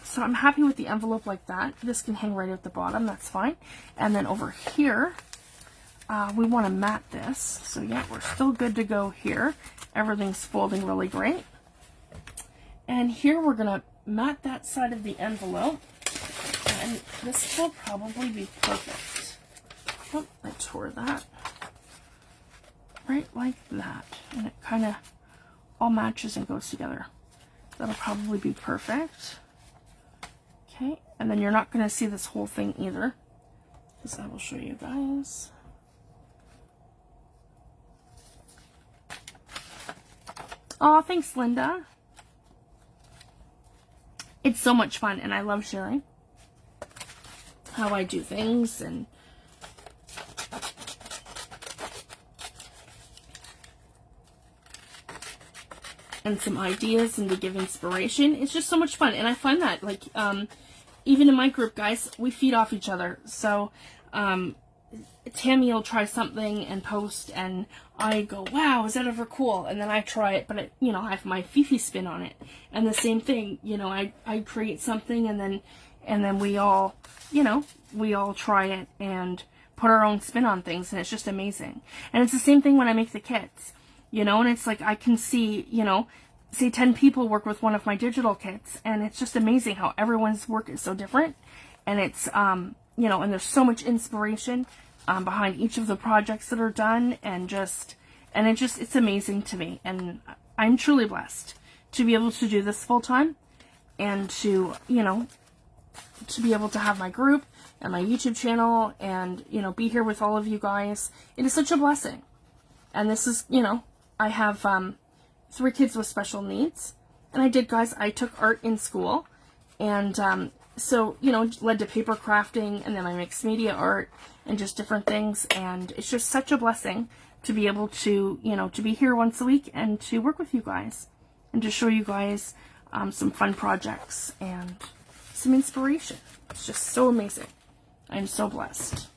So I'm happy with the envelope like that. This can hang right at the bottom, that's fine. And then over here, we want to mat this. So yeah, we're still good to go here. Everything's folding really great. And here we're going to mat that side of the envelope. And this will probably be perfect. Oh, I tore that. Right like that. And it kind of all matches and goes together. That'll probably be perfect. Okay, and then you're not going to see this whole thing either, because I will show you guys. Oh, thanks, Linda. It's so much fun, and I love sharing how I do things, and some ideas, and to give inspiration. It's just so much fun, and I find that, like, even in my group, guys, we feed off each other. So Tammy will try something and post, and I go, wow, is that ever cool? And then I try it, but you know, I have my Fifi spin on it. And the same thing, you know, I create something, and then we all, you know, we all try it and put our own spin on things, and it's just amazing. And it's the same thing when I make the kits, you know, and it's like I can see, you know, say 10 people work with one of my digital kits, and it's just amazing how everyone's work is so different. And it's, you know, and there's so much inspiration behind each of the projects that are done, and it's amazing to me. And I'm truly blessed to be able to do this full time, and to, you know, to be able to have my group and my YouTube channel, and, you know, be here with all of you guys. It is such a blessing. And this is, you know, I have 3 kids with special needs, and I took art in school, and so, you know, led to paper crafting, and then I mixed media art and just different things. And it's just such a blessing to be able to, you know, to be here once a week and to work with you guys and to show you guys some fun projects and some inspiration. It's just so amazing. I'm so blessed.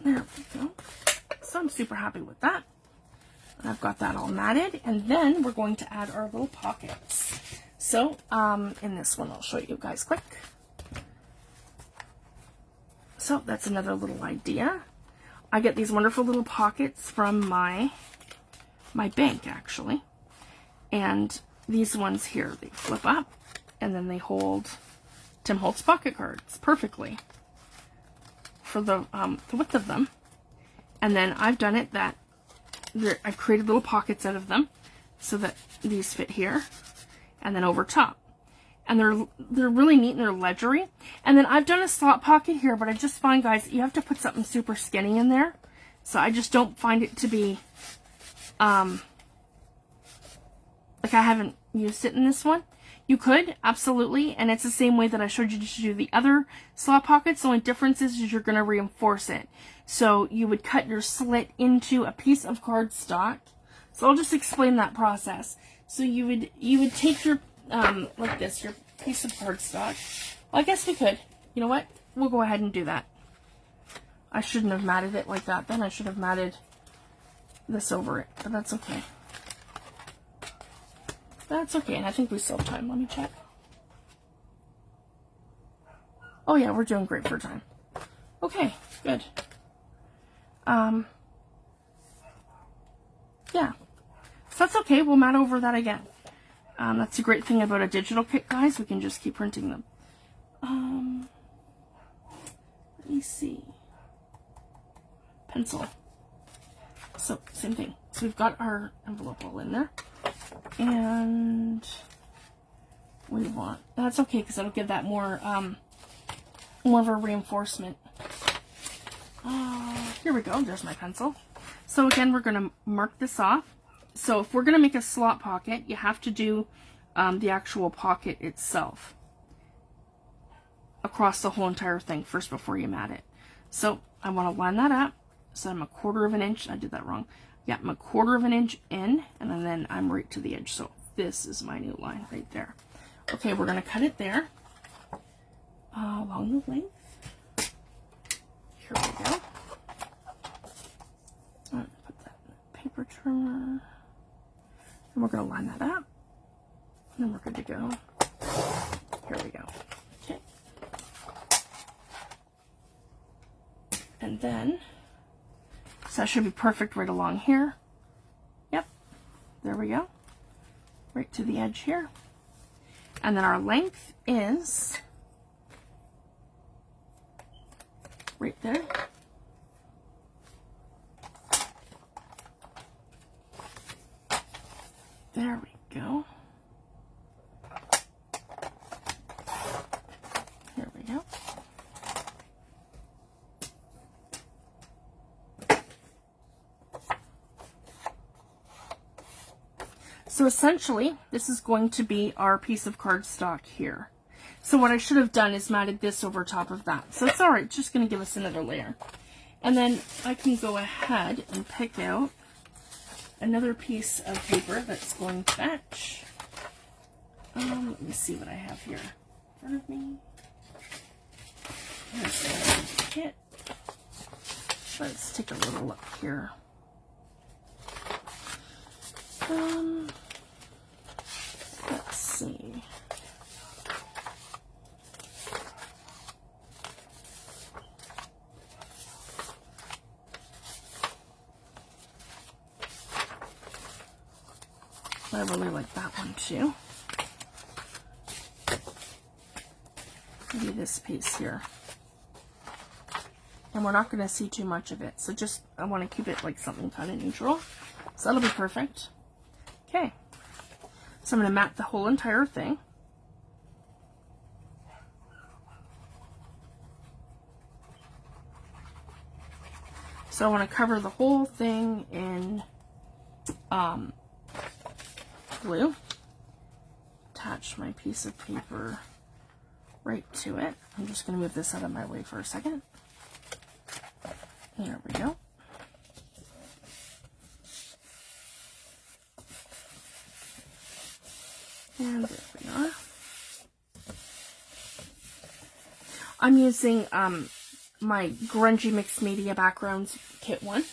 There we go. So I'm super happy with that. And I've got that all matted. And then we're going to add our little pockets. So in this one, I'll show you guys quick. So that's another little idea. I get these wonderful little pockets from my bank, actually. And these ones here, they flip up, and then they hold Tim Holtz pocket cards perfectly for the width of them. And then I've done it that I've created little pockets out of them so that these fit here and then over top. And they're really neat, and they're ledgery. And then I've done a slot pocket here, but I just find, guys, you have to put something super skinny in there. So I just don't find it to be, like, I haven't used it in this one. You could, absolutely, and it's the same way that I showed you to do the other slot pockets. The only difference is you're going to reinforce it. So you would cut your slit into a piece of cardstock. So I'll just explain that process. So you would take your, like this, your piece of cardstock. Well, I guess we could. You know what? We'll go ahead and do that. I shouldn't have matted it like that. Then I should have matted this over it, but that's okay. That's okay, and I think we still have time. Let me check. Oh yeah, we're doing great for time. Okay, good. Yeah, so that's okay. We'll mat over that again. That's a great thing about a digital kit, guys. We can just keep printing them. Let me see. Pencil. So, same thing. So we've got our envelope all in there. And we want, that's okay because it'll give that more of a reinforcement. Here we go. There's my pencil. So again, we're going to mark this off. So if we're going to make a slot pocket, you have to do the actual pocket itself across the whole entire thing first before you mat it. So I want to line that up. So I'm 1/4 of an inch. I did that wrong. Yeah, I'm 1/4 of an inch in, and then I'm right to the edge. So this is my new line right there. Okay, we're going to cut it there along the length. Here we go. I'm going to put that in the paper trimmer. And we're going to line that up. And then we're good to go. Here we go. Okay. And then, so that should be perfect right along here. Yep. There we go. Right to the edge here. And then our length is right there. There we go. Here we go. So essentially, this is going to be our piece of cardstock here. So what I should have done is matted this over top of that. So it's all right, it's just going to give us another layer. And then I can go ahead and pick out another piece of paper that's going to match. Let me see what I have here in front of me. Here's the kit. Let's take a little look here. Let's see. I really like that one too. Maybe this piece here. And we're not going to see too much of it. So just, I want to keep it like something kind of neutral. So that'll be perfect. Okay. So I'm going to mat the whole entire thing. So I want to cover the whole thing in glue. Attach my piece of paper right to it. I'm just going to move this out of my way for a second. There we go. And there we are. I'm using my grungy mixed media backgrounds kit 1.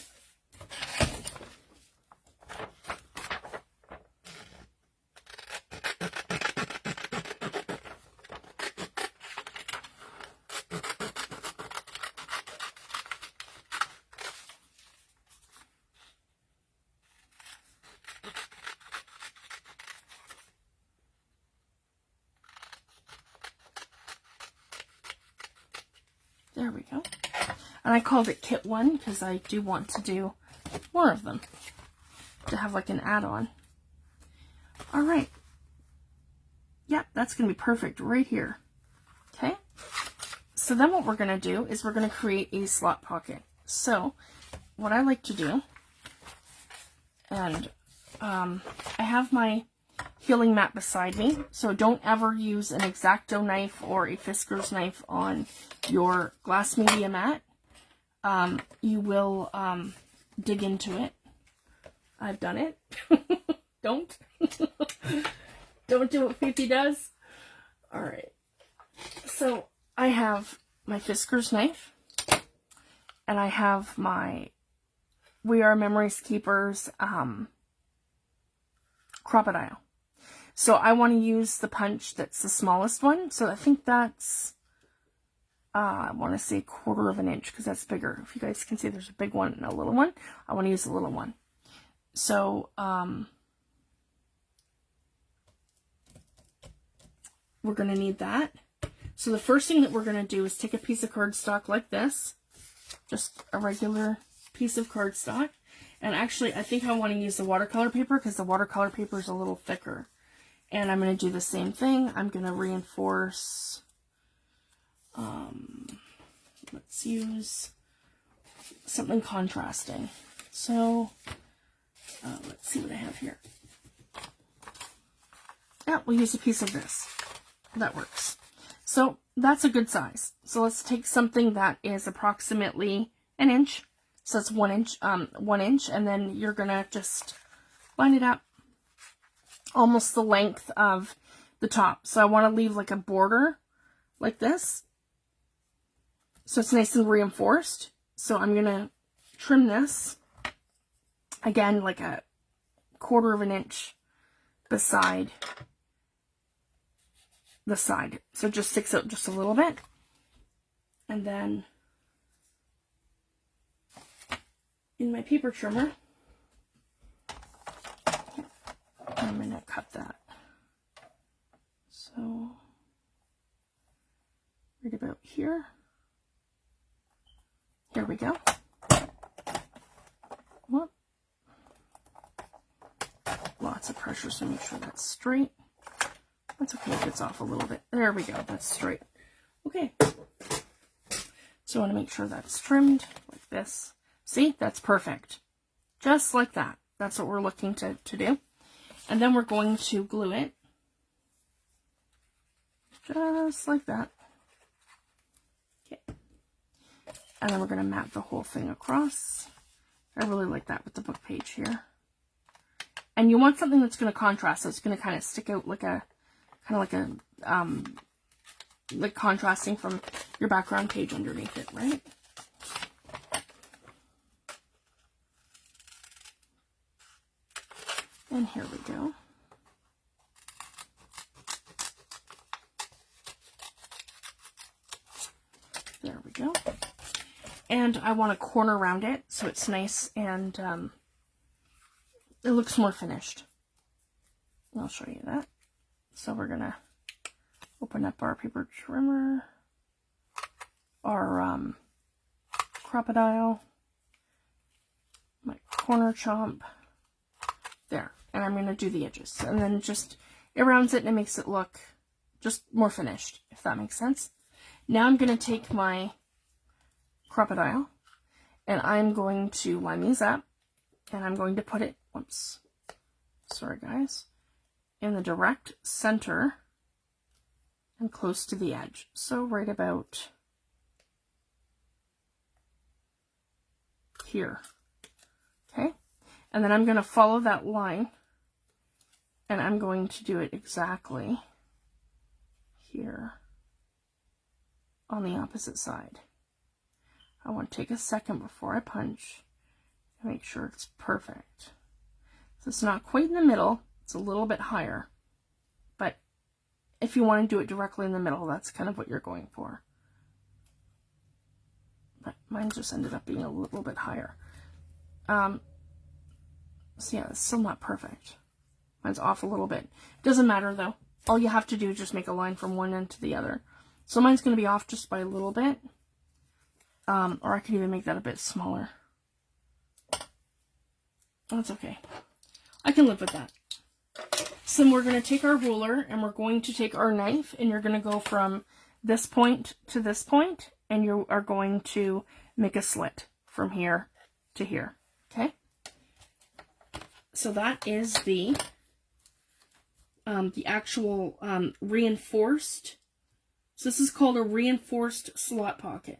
There we go. And I called it Kit 1 because I do want to do more of them to have like an add-on. All right. Yep, that's going to be perfect right here. Okay. So then what we're going to do is we're going to create a slot pocket. So what I like to do, and I have my healing mat beside me, so don't ever use an X-Acto knife or a Fiskars knife on your glass media mat. You will dig into it. I've done it. Don't. Don't do what Fifi does. Alright. So I have my Fiskars knife, and I have my We Are Memories Keepers Crocodile. So I want to use the punch that's the smallest one. So I think that's, I want to say 1/4 of an inch because that's bigger. If you guys can see, there's a big one and a little one. I want to use the little one. So, we're going to need that. So the first thing that we're going to do is take a piece of cardstock like this, just a regular piece of cardstock. And actually, I think I want to use the watercolor paper because the watercolor paper is a little thicker. And I'm going to do the same thing. I'm going to reinforce, let's use something contrasting. So, let's see what I have here. Yeah, we'll use a piece of this. That works. So that's a good size. So let's take something that is approximately an inch. So it's 1 inch, 1 inch, and then you're gonna just line it up almost the length of the top. So I want to leave like a border like this. So it's nice and reinforced. So I'm gonna trim this again like a 1/4 of an inch beside the side, so it just sticks out just a little bit. And then in my paper trimmer, I'm going to cut that. So right about here. Here we go. Whoop. Lots of pressure, so make sure that's straight. That's okay if it's off a little bit. There we go. That's straight. Okay. So I want to make sure that's trimmed like this. See? That's perfect. Just like that. That's what we're looking to do. And then we're going to glue it. Just like that. Okay. And then we're going to map the whole thing across. I really like that with the book page here. And you want something that's going to contrast. So it's going to kind of stick out like a like contrasting from your background page underneath it, right? And here we go. There we go. And I want a corner around it so it's nice and it looks more finished. I'll show you that. So we're gonna open up our paper trimmer, our crocodile, my corner chomp, there, and I'm gonna do the edges, and then just it rounds it and it makes it look just more finished, if that makes sense. Now I'm gonna take my crocodile and I'm going to line these up, and I'm going to put it, whoops, sorry guys, in the direct center and close to the edge. So right about here. Okay. And then I'm going to follow that line and I'm going to do it exactly here on the opposite side. I want to take a second before I punch and make sure it's perfect. So it's not quite in the middle. It's a little bit higher, but if you want to do it directly in the middle, that's kind of what you're going for. But mine just ended up being a little bit higher. So yeah, it's still not perfect. Mine's off a little bit. Doesn't matter though. All you have to do is just make a line from one end to the other. So mine's going to be off just by a little bit. Or I could even make that a bit smaller. That's okay. I can live with that. So then we're going to take our ruler and we're going to take our knife and you're going to go from this point to this point and you are going to make a slit from here to here. Okay? So that is the actual reinforced. So this is called a reinforced slot pocket.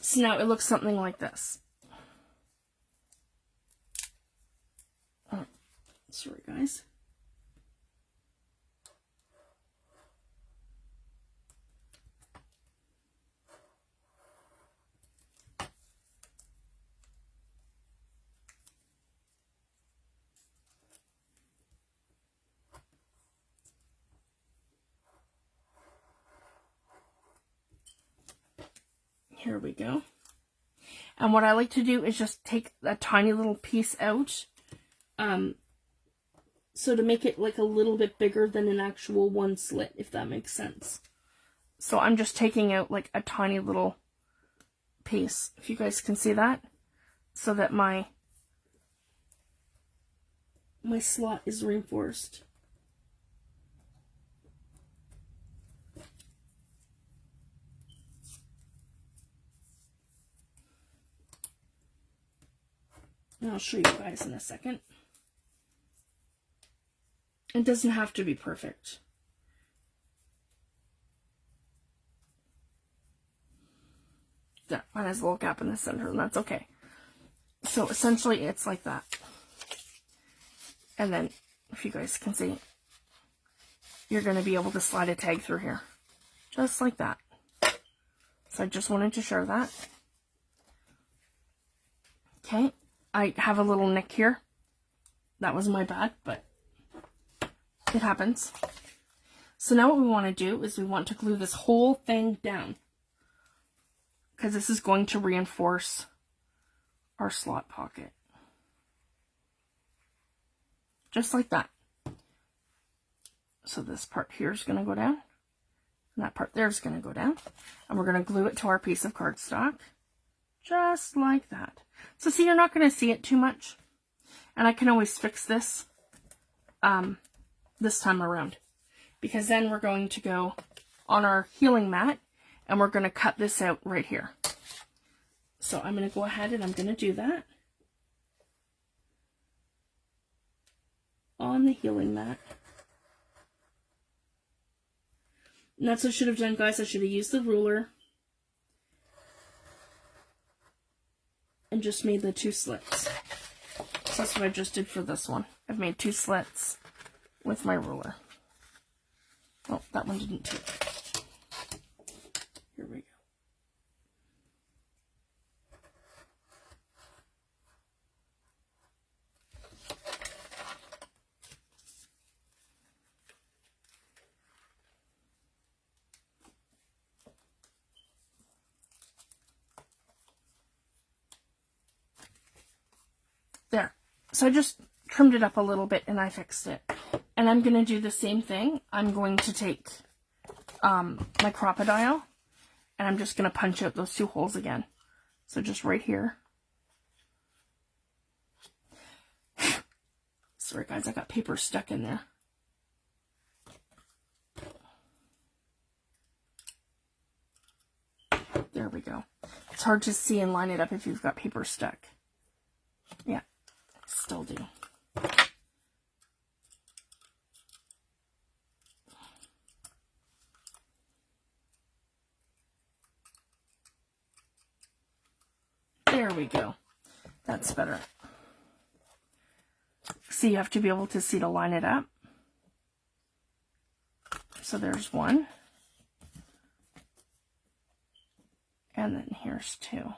So now it looks something like this. Sorry, guys. Here we go. And what I like to do is just take a tiny little piece out. So to make it like a little bit bigger than an actual one slit, if that makes sense. So I'm just taking out like a tiny little piece, if you guys can see that, so that my slot is reinforced. And I'll show you guys in a second. It doesn't have to be perfect. There, mine has a little gap in the center, and that's okay. So essentially it's like that. And then, if you guys can see, you're going to be able to slide a tag through here. Just like that. So I just wanted to share that. Okay, I have a little nick here. That was my bad, but it happens. So now what we want to do is we want to glue this whole thing down, because this is going to reinforce our slot pocket. Just like that. So this part here is going to go down, and that part there is going to go down, and we're going to glue it to our piece of cardstock, just like that. So see, you're not going to see it too much, and I can always fix this this time around, because then we're going to go on our healing mat, and we're going to cut this out right here. So I'm going to go ahead and I'm going to do that on the healing mat. And that's what I should have done, guys. I should have used the ruler and just made the 2 slits. So that's what I just did for this one. I've made 2 slits with my ruler. Oh, that one didn't take. Here we go. There. So I just trimmed it up a little bit and I fixed it. And I'm going to do the same thing. I'm going to take my crocodile, and I'm just going to punch out those 2 holes again. So just right here. Sorry guys, I got paper stuck in there. There we go. It's hard to see and line it up if you've got paper stuck. Yeah, still do. There we go. That's better. See, you have to be able to see to line it up. So there's 1. And then here's 2.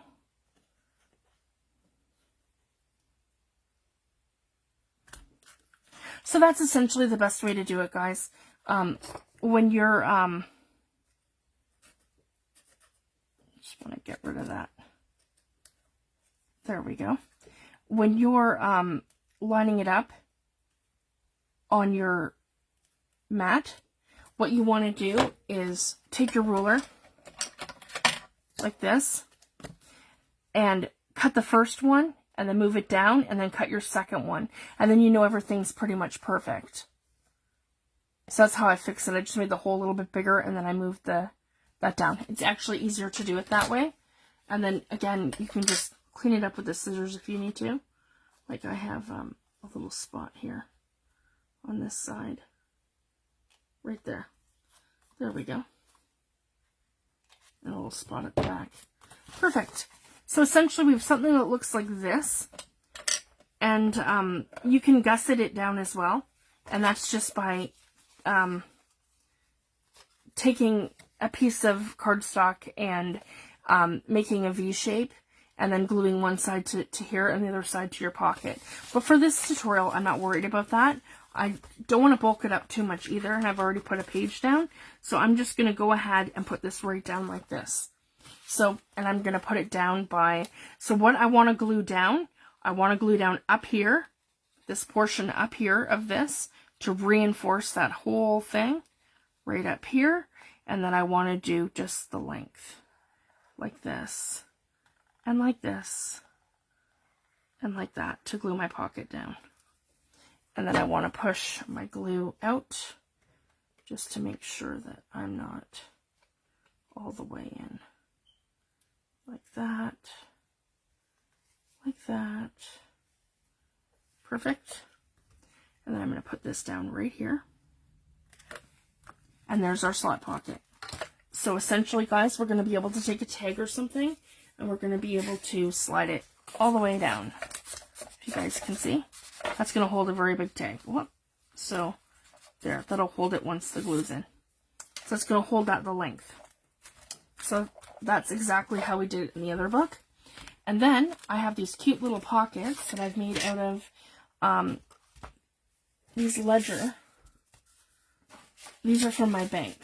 So that's essentially the best way to do it, guys. When you're, just want to get rid of that. There we go. When you're lining it up on your mat, what you want to do is take your ruler like this and cut the first one, and then move it down, and then cut your second one, and then you know everything's pretty much perfect. So that's how I fix it. I just made the hole a little bit bigger, and then I moved that down. It's actually easier to do it that way. And then again, you can just clean it up with the scissors if you need to. Like I have a little spot here on this side, right there. There we go. And a little spot at the back. Perfect. So essentially we have something that looks like this, and you can gusset it down as well, and that's just by taking a piece of cardstock and making a V shape, and then gluing one side to here and the other side to your pocket. But for this tutorial, I'm not worried about that. I don't want to bulk it up too much either, and I've already put a page down, so I'm just going to go ahead and put this right down like this. So, and I'm going to put it down by, so what I want to glue down up here, this portion up here of this, to reinforce that whole thing right up here. And then I want to do just the length, like this, and like this, and like that, to glue my pocket down. And then I want to push my glue out, just to make sure that I'm not all the way in. Like that, like that. Perfect. And then I'm going to put this down right here. And there's our slot pocket. So essentially, guys, we're going to be able to take a tag or something, and we're going to be able to slide it all the way down. If you guys can see, that's going to hold a very big tag. Whoop. So there, that'll hold it once the glue's in. So it's going to hold that the length. So that's exactly how we did it in the other book. And then I have these cute little pockets that I've made out of these ledger. These are from my bank.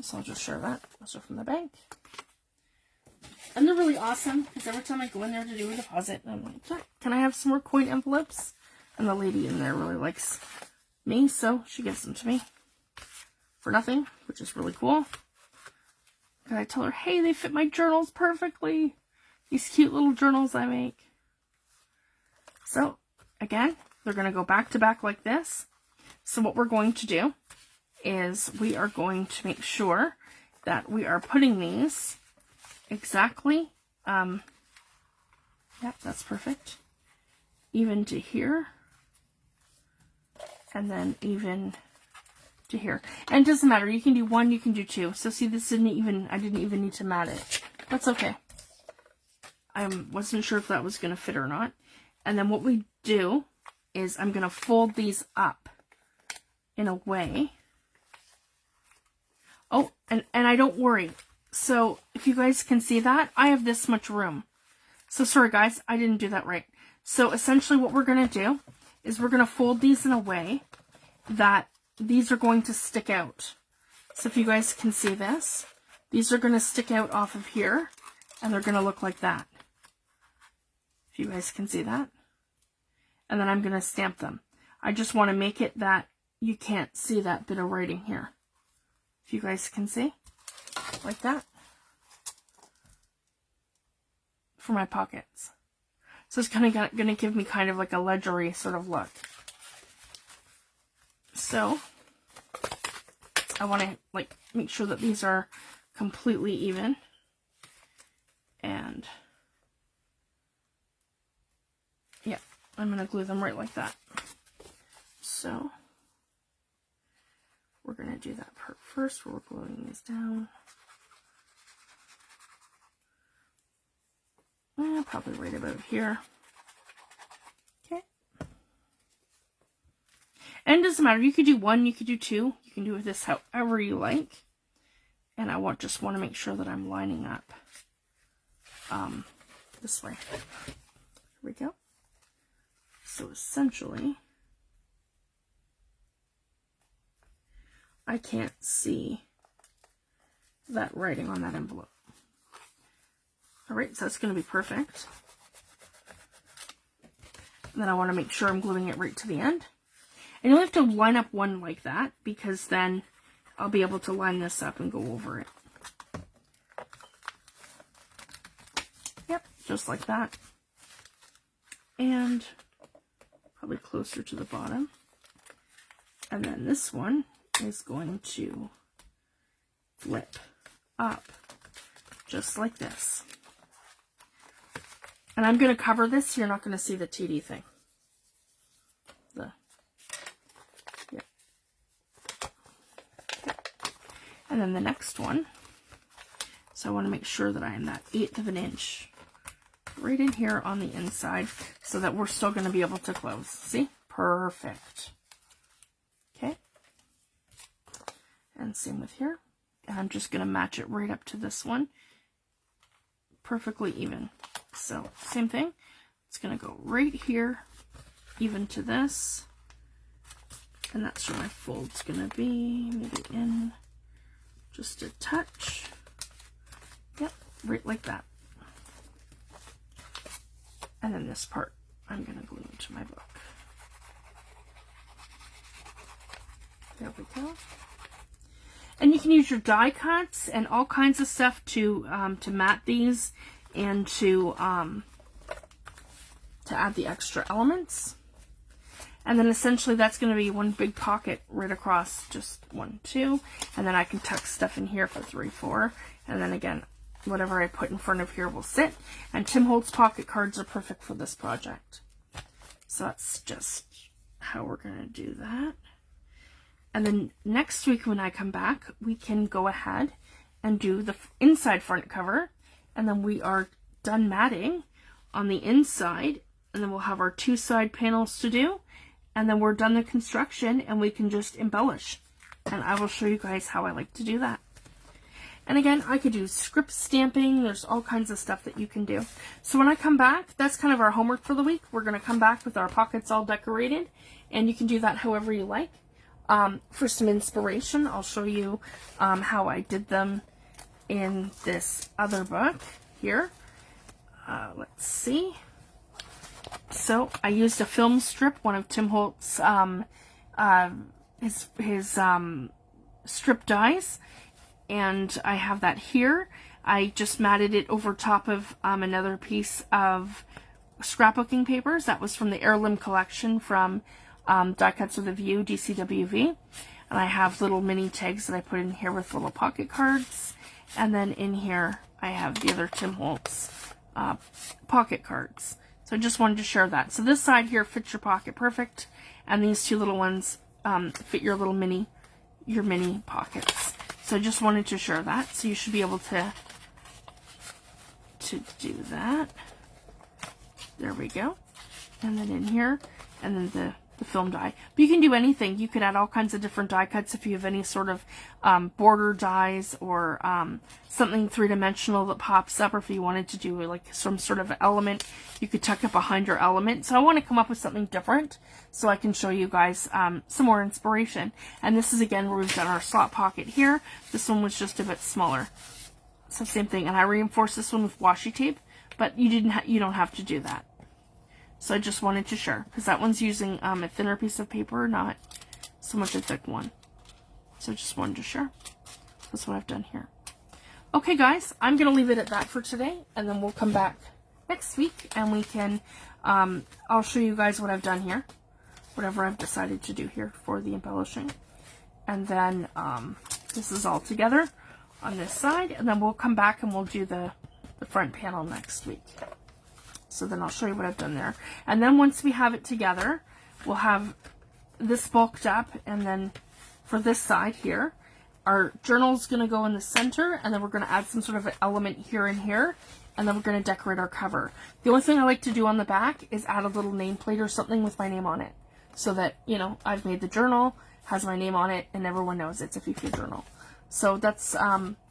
So I'll just share that. Those are from the bank. And they're really awesome, because every time I go in there to do a deposit, I'm like, can I have some more coin envelopes? And the lady in there really likes me, so she gives them to me for nothing, which is really cool. And I tell her, hey, they fit my journals perfectly. These cute little journals I make. So, again, they're going to go back to back like this. So what we're going to do is we are going to make sure that we are putting these exactly, yep, that's perfect, even to here, and then even to here. And it doesn't matter, you can do one, you can do two. So see, this didn't even, I didn't even need to mat it. That's okay. I wasn't sure if that was going to fit or not. And then what we do is I'm going to fold these up in a way. Oh, and I don't worry. So if you guys can see that, I have this much room. So sorry guys, I didn't do that right. So essentially what we're going to do is we're going to fold these in a way that these are going to stick out. So if you guys can see this, these are going to stick out off of here, and they're going to look like that. If you guys can see that. And then I'm going to stamp them. I just want to make it that you can't see that bit of writing here. If you guys can see, like that, for my pockets. So it's kind of going to give me kind of like a ledgery sort of look. So I want to like make sure that these are completely even, and yeah, I'm going to glue them right like that. So we're going to do that part first, where we're gluing these down. Probably right about here. Okay. And it doesn't matter. You could do one, you could do two. You can do this however you like. And I just want to make sure that I'm lining up this way. Here we go. So essentially, I can't see that writing on that envelope. Alright, so that's going to be perfect. And then I want to make sure I'm gluing it right to the end. And you'll have to line up one like that, because then I'll be able to line this up and go over it. Yep, just like that. And probably closer to the bottom. And then this one is going to flip up just like this. And I'm going to cover this so you're not going to see the TD thing. Yeah. And then the next one. So I want to make sure that I am that 1/8 of an inch right in here on the inside, so that we're still going to be able to close. See? Perfect. Okay. And same with here. And I'm just going to match it right up to this one. Perfectly even. So, same thing. It's going to go right here, even to this. And that's where my fold's going to be. Maybe in just a touch. Yep. right like that. And then this part I'm going to glue into my book. There we go. And you can use your die cuts and all kinds of stuff to mat these and to add the extra elements. And then essentially that's going to be one big pocket right across, just 1, 2, and then I can tuck stuff in here for 3, 4, and then again, whatever I put in front of here will sit. And Tim Holtz pocket cards are perfect for this project. So that's just how we're going to do that. And then next week when I come back, we can go ahead and do the inside front cover. And then we are done matting on the inside. And then we'll have our 2 side panels to do. And then we're done the construction and we can just embellish. And I will show you guys how I like to do that. And again, I could do script stamping. There's all kinds of stuff that you can do. So when I come back, that's kind of our homework for the week. We're going to come back with our pockets all decorated. And you can do that however you like. For some inspiration, I'll show you how I did them in this other book here. Let's see. So I used a film strip, one of Tim Holtz, his strip dies, and I have that here. I just matted it over top of another piece of scrapbooking papers. That was from the Heirloom collection from Die Cuts with a View, DCWV. And I have little mini tags that I put in here with little pocket cards. And then in here, I have the other Tim Holtz pocket cards. So I just wanted to share that. So this side here fits your pocket perfect. And these 2 little ones fit your little mini pockets. So I just wanted to share that. So you should be able to do that. There we go. And then in here, and then the film die. But you can do anything. You could add all kinds of different die cuts if you have any sort of border dies or something 3-dimensional that pops up, or if you wanted to do like some sort of element, you could tuck it behind your element. So I want to come up with something different so I can show you guys some more inspiration. And this is again where we've done our slot pocket here. This one was just a bit smaller. So same thing. And I reinforced this one with washi tape, but you don't have to do that. So I just wanted to share, because that one's using a thinner piece of paper, not so much a thick one. So I just wanted to share. That's what I've done here. Okay, guys, I'm going to leave it at that for today, and then we'll come back next week, and we can, I'll show you guys what I've done here, whatever I've decided to do here for the embellishing. And then this is all together on this side, and then we'll come back and we'll do the front panel next week. So then I'll show you what I've done there. And then once we have it together, we'll have this bulked up. And then for this side here, our journal's going to go in the center. And then we're going to add some sort of an element here and here. And then we're going to decorate our cover. The only thing I like to do on the back is add a little nameplate or something with my name on it. So that, you know, I've made the journal, has my name on it, and everyone knows it's a Fifi journal. So that's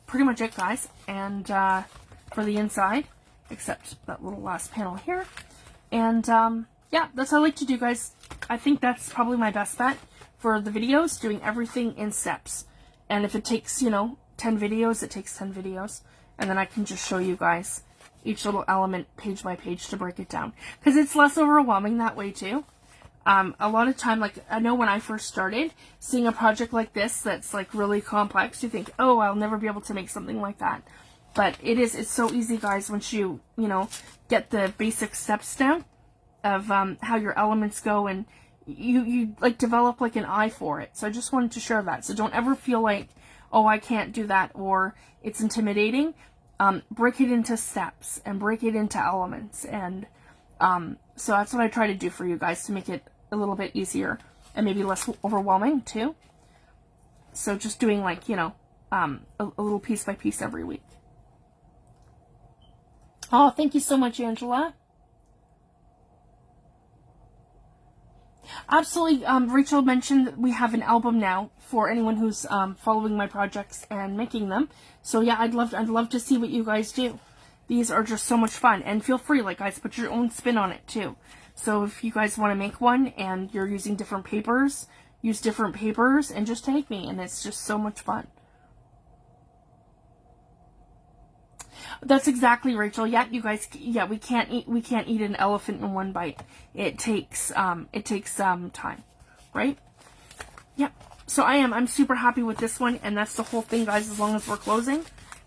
pretty much it, guys. And for the inside, except that little last panel here. And yeah, that's what I like to do, guys. I think that's probably my best bet for the videos, doing everything in steps. And if it takes, you know, 10 videos, it takes 10 videos. And then I can just show you guys each little element page by page to break it down. Because it's less overwhelming that way too. A lot of time, like, I know when I first started, seeing a project like this that's like really complex, you think, oh, I'll never be able to make something like that. But it's so easy, guys, once you know, get the basic steps down of how your elements go, and you like develop like an eye for it. So I just wanted to share that. So don't ever feel like, oh, I can't do that, or it's intimidating. Break it into steps and break it into elements. And so that's what I try to do for you guys, to make it a little bit easier and maybe less overwhelming too. So just doing, like, you know, a little piece by piece every week. Oh, thank you so much, Angela. Absolutely. Rachel mentioned that we have an album now for anyone who's following my projects and making them. So yeah, I'd love to see what you guys do. These are just so much fun, and feel free, like, guys, put your own spin on it too. So if you guys want to make one and you're using different papers, use different papers and just tag me, and it's just so much fun. That's exactly, Rachel. Yeah, you guys. Yeah, we can't eat an elephant in one bite. It takes time, right? Yep. So I'm super happy with this one, and that's the whole thing, guys. As long as we're closing,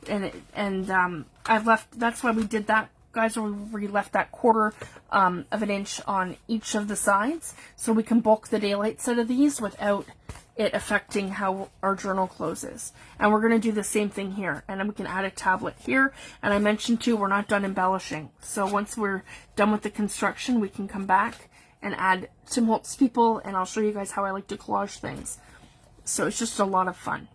I've left. That's why we did that, guys. We left that quarter of an inch on each of the sides, so we can bulk the daylight set of these without it affecting how our journal closes. And we're going to do the same thing here, and then we can add a tablet here. And I mentioned too, we're not done embellishing, so once we're done with the construction, we can come back and add Tim Holtz people, and I'll show you guys how I like to collage things. So it's just a lot of fun.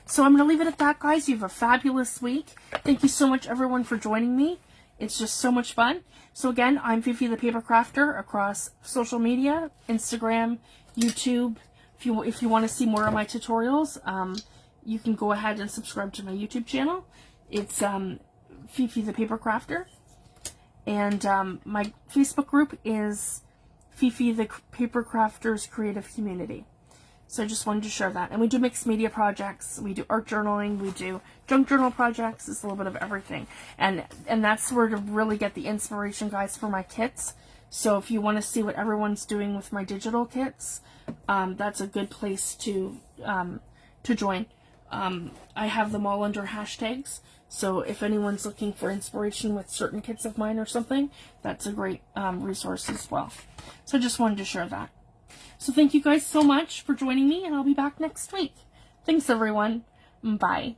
So I'm going to leave it at that, guys. You have a fabulous week. Thank you so much, everyone, for joining me. It's just so much fun. So again, I'm Fifi the Paper Crafter across social media, Instagram, YouTube. If you want to see more of my tutorials, you can go ahead and subscribe to my YouTube channel. It's Fifi the Paper Crafter. And my Facebook group is Fifi the Paper Crafters Creative Community. So I just wanted to share that. And we do mixed media projects. We do art journaling. We do junk journal projects. It's a little bit of everything. And that's where to really get the inspiration, guys, for my kits. So if you want to see what everyone's doing with my digital kits, that's a good place to join. I have them all under hashtags. So if anyone's looking for inspiration with certain kits of mine or something, that's a great resource as well. So I just wanted to share that. So thank you guys so much for joining me, and I'll be back next week. Thanks, everyone. Bye.